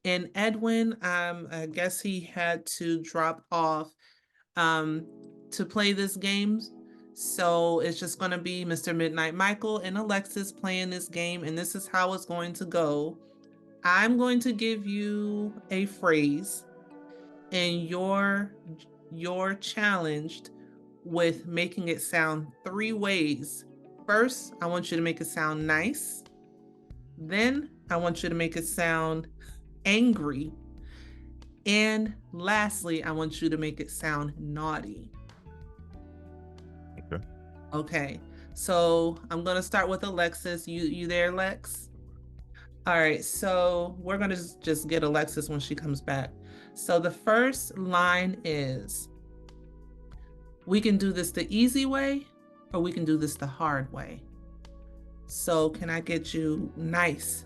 Edwin. I guess he had to drop off to play this game. So it's just going to be Mr. Midnite Michael and Alexis playing this game, and this is how it's going to go. I'm going to give you a phrase. and you're challenged with making it sound 3 ways. First, I want you to make it sound nice. Then I want you to make it sound angry. And lastly, I want you to make it sound naughty. Okay. Okay. So I'm gonna start with Alexis. You there, Lex? All right, so we're gonna just get Alexis when she comes back. So the first line is, we can do this the easy way, or we can do this the hard way. So can I get you nice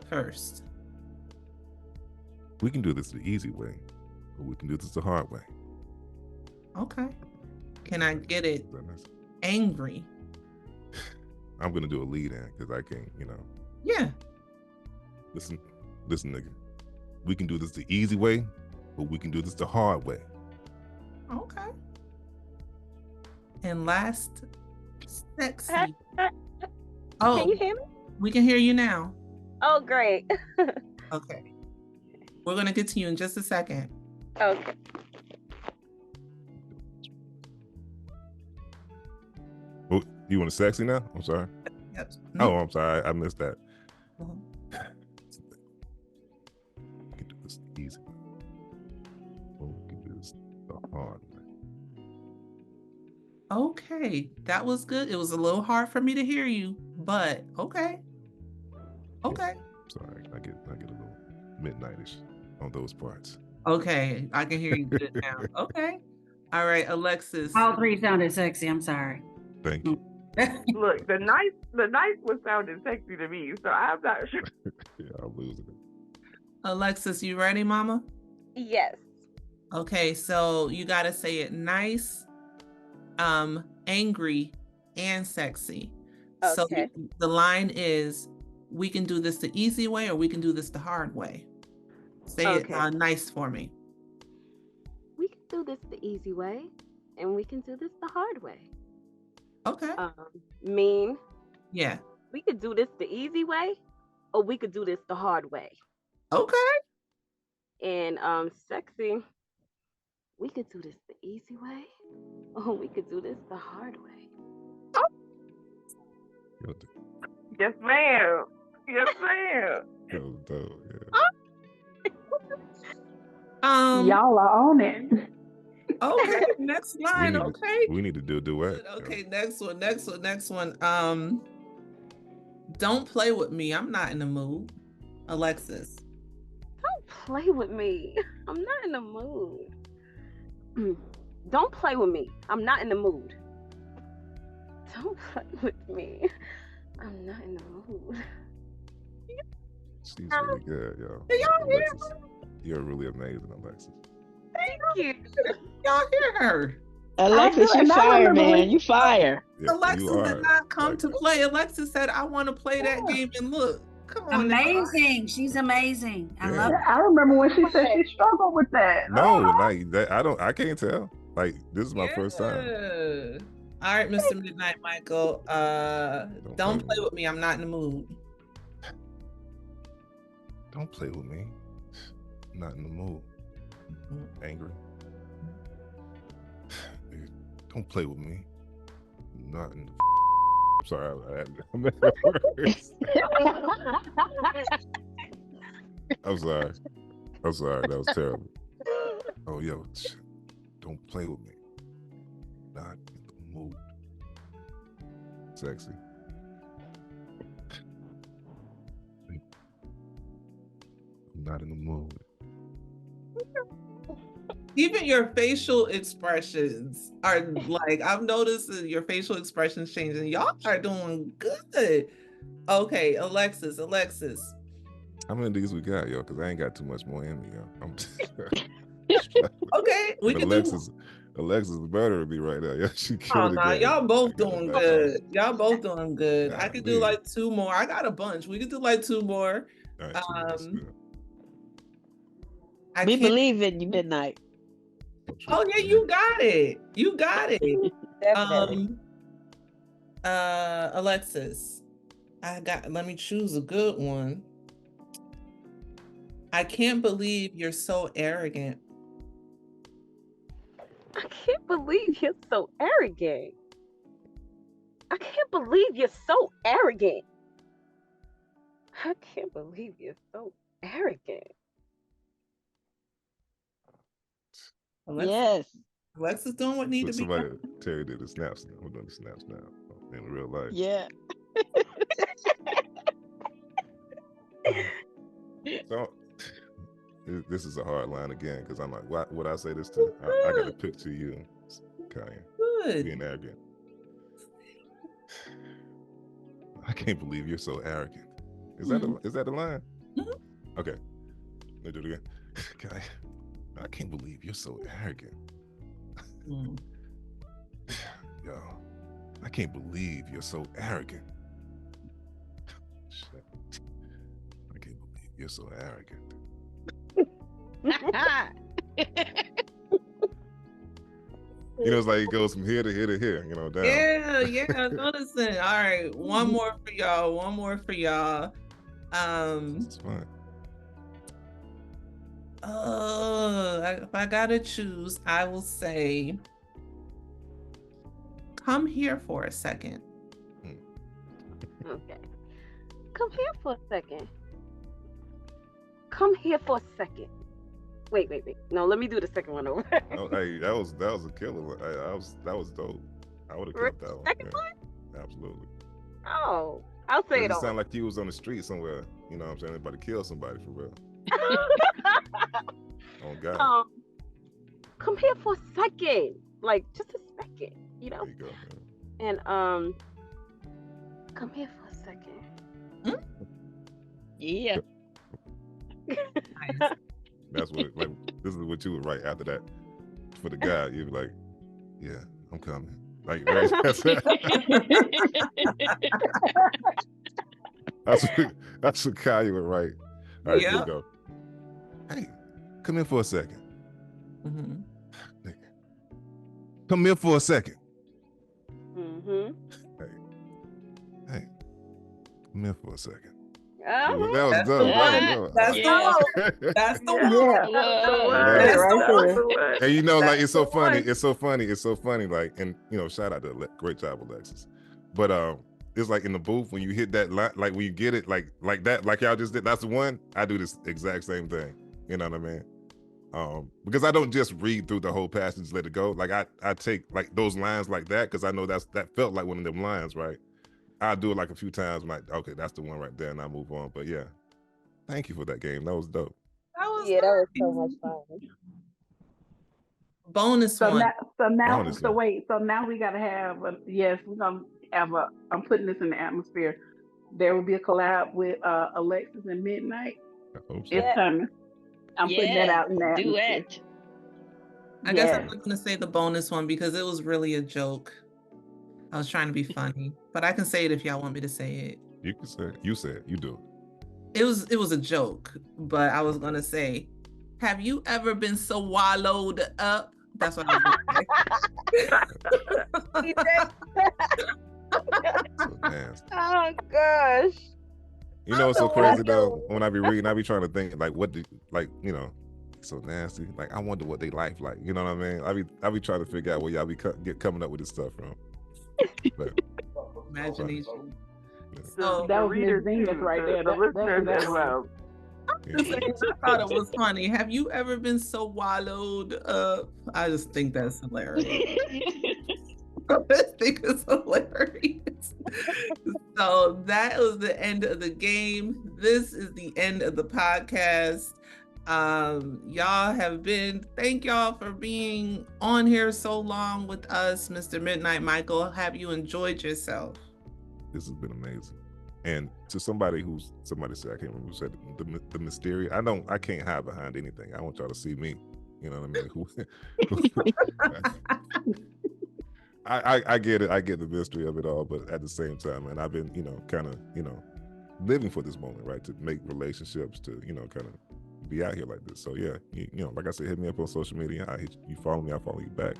first? We can do this the easy way, or we can do this the hard way. Okay. Can I get it Is that nice? angry? I'm gonna do a lead in because I can't, Yeah. Listen, nigga. We can do this the easy way, but we can do this the hard way. Okay. And last, sexy. Oh, Can you hear me? we can hear you now. Oh, great. Okay. We're gonna get to you in just a second. Okay. Oh, you want a sexy now? I'm sorry. Yep. Oh, I'm sorry. I missed that. Mhm. We can do this the easy way, or we can do this the hard way. Okay, that was good. It was a little hard for me to hear you, but okay. Okay. Sorry, I get a little midnightish on those parts. Okay, I can hear you good now. Okay. All right, Alexis. All 3 sounded sexy. I'm sorry. Thank you. Look, the nice was sounding sexy to me, so I'm not sure. Yeah, I'm losing it. Alexis, you ready, mama? Yes. Okay, so you got to say it nice, angry, and sexy. So Okay. the line is, we can do this the easy way, or we can do this the hard way. Say Okay. it nice for me. We can do this the easy way, and we can do this the hard way. Okay. Mean. Yeah. We could do this the easy way, or we could do this the hard way. Okay. And sexy. We could do this the easy way, or we could do this the hard way. Yo, th- Yes, ma'am. Yes, ma'am. that was dope, yeah. Y'all are on it. Okay, next line. Okay. We need to do a duet. Okay, next one. Don't play with me. I'm not in the mood. Alexis. Don't play with me. I'm not in the mood. Don't play with me. I'm not in the mood. Don't play with me. I'm not in the mood. She's really good, yo. Do y'all hear Alexis, you're really amazing, Alexis. Thank you. Y'all hear her? Alexis, do, you and I fire, remember man. when- You fire. Yeah, Alexis you did are. not come to Like, play. Alexis said, I want to play that Yeah. game and look. Come on. now. Amazing. She's amazing. I Yeah. love I remember when she said she struggled with that. No, like that. I can't tell. Like, this is my first time. Yeah. All right, Mr. Midnite Michael. Don't play with me. I'm not in the mood. Don't play with me. Not in the mood. Angry. Don't play with me. Not in the. I'm sorry. I'm at words. I'm sorry. That was terrible. Oh, yo, don't play with me. Not in the mood. Sexy. I'm not in the mood. Even your facial expressions are like, I've noticed that your facial expressions changing. Y'all are doing good. Okay, Alexis. How many of these we got, yo? Because I ain't got too much more in me, yo. I'm Okay, we can Alexis better be right there. Yeah, she Oh, killed no, it. y'all both doing good. Y'all both doing good. I could do Golly. like 2 more. I got a bunch. We could do like 2 more. All right, two minutes, Um, yeah. We believe in you, Midnight. Oh yeah, you got it. Definitely. Alexis, let me choose a good one. I can't believe you're so arrogant. I can't believe you're so arrogant. I can't believe you're so arrogant. I can't believe you're so arrogant. Yes. Alexa's doing what needs But to be somebody, done. Terry did the snaps. We're doing the snaps now in real life. Yeah. So this is a hard line again because I'm like, what would I say this to? I got to pick to you, Kaya, Good. being arrogant. I can't believe you're so arrogant. Is that the line? Mhm. Okay, let me do it again. Kaya, I can't believe you're so arrogant. Mm. Yo, I can't believe you're so arrogant. Shit. I can't believe you're so arrogant. You know, it's like it goes from here to here to here, you know, down. Yeah, noticing. All right, one more for y'all. It's fine. If I gotta choose, I will say, come here for a second. Okay. Come here for a second. Come here for a second. Wait. No, let me do the second one over. Oh, hey, that was a killer one. That was dope. I would have kept that one. Second Yeah, absolutely. Oh, I'll say it It over. sounded like you was on the street somewhere. You know what I'm saying? Anybody kill somebody for real. Oh God. Come here for a second. Like just a second, you know? There you go. Man. And come here for a second. Yeah. Nice. That's what this is what you would write after that for the guy. You'd be like, yeah, I'm coming. Like right. That's what Kaya would write. All right, here we go. Hey, come in for a second. Mm-hmm. Come here for a second. Mm-hmm. Hey, come here for a second. Uh-huh. That was dope. That's That's the one. Right there. And you know, like it's so funny. Like, and you know, shout out to great job, Alexis. But it's like in the booth when you hit that line, like when you get it, like that, like y'all just did. That's the one. I do this exact same thing. You know what I mean? Because I don't just read through the whole passage, and let it go. Like I take like those lines like that because I know that felt like one of them lines, right? I'll do it like a few times. I'm like, okay, that's the one right there, and I move on. But yeah, thank you for that game. That was dope. That was so much fun. Bonus one. So now we gotta have we're gonna have I'm putting this in the atmosphere. There will be a collab with Alexis and Midnite. I hope so. It's coming. I'm putting that out in the atmosphere. Duet. I guess I'm not gonna say the bonus one because it was really a joke. I was trying to be funny, but I can say it if y'all want me to say it. You can say it. You say it. You do It was a joke, but I was gonna say, have you ever been so wallowed up? That's what I was gonna say. So nasty. Oh gosh. You know what's so crazy though? When I be reading, I be trying to think like you know, so nasty. Like I wonder what they life like. You know what I mean? I be trying to figure out where y'all be coming up with this stuff from. But, Imagination. So that was Miss Venus right there. The listeners as well. I thought it was funny. Have you ever been so wallowed up? I just think that's hilarious. I think it's hilarious. So that was the end of the game. This is the end of the podcast. Thank y'all for being on here so long with us, Mr. Midnite Michael. Have you enjoyed yourself? This has been amazing. And to somebody said, I can't remember who said the mysterious. I can't hide behind anything. I want y'all to see me. You know what I mean? I get it. I get the mystery of it all, but at the same time, and I've been, kind of, living for this moment, right? To make relationships, to, kind of be out here like this. So yeah, like I said, hit me up on social media. You follow me, I follow you back,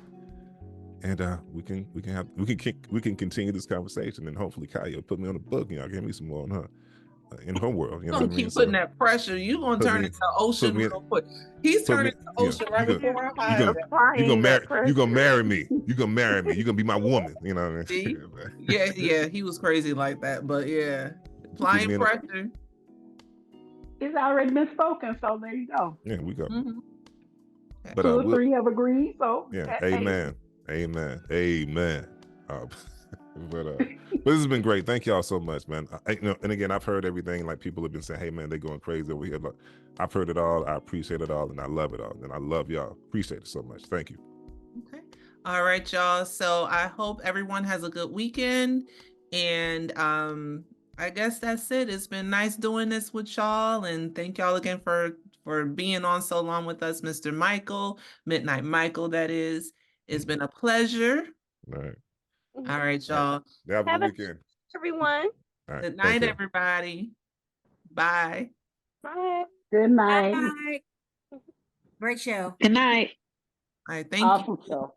and we can continue this conversation, and hopefully Kaya will put me on the book. Give me some more on her. in her world. You know Gonna what I mean? keep putting that pressure. You gonna put turn me- into Ocean put me in- real quick. He's put me- turning to Ocean right you before our you eyes. gonna Applying that you gonna pressure. marry me. You gonna marry me. You gonna be my woman. You know what I mean? See? Yeah, he was crazy like that, but yeah, applying me in a- pressure. It's already been spoken, so there you go. Yeah, we go. Mhm. But 2 or 3 have agreed, so yeah, hey. amen. But this has been great. Thank y'all so much, man. And again, I've heard everything. Like people have been saying, "Hey, man, they're going crazy over here." But I've heard it all. I appreciate it all, and I love it all. And I love y'all. Appreciate it so much. Thank you. Okay. All right, y'all. So I hope everyone has a good weekend. And I guess that's it. It's been nice doing this with y'all. And thank y'all again for being on so long with us, Mr. Michael, Midnite Michael, that is. It's been a pleasure. All right. All right, y'all. Have a good weekend. Everyone. All right. Good night, everybody. Bye. Bye. Good night. Bye. Great show. Good night. All right, thank you. Awesome show.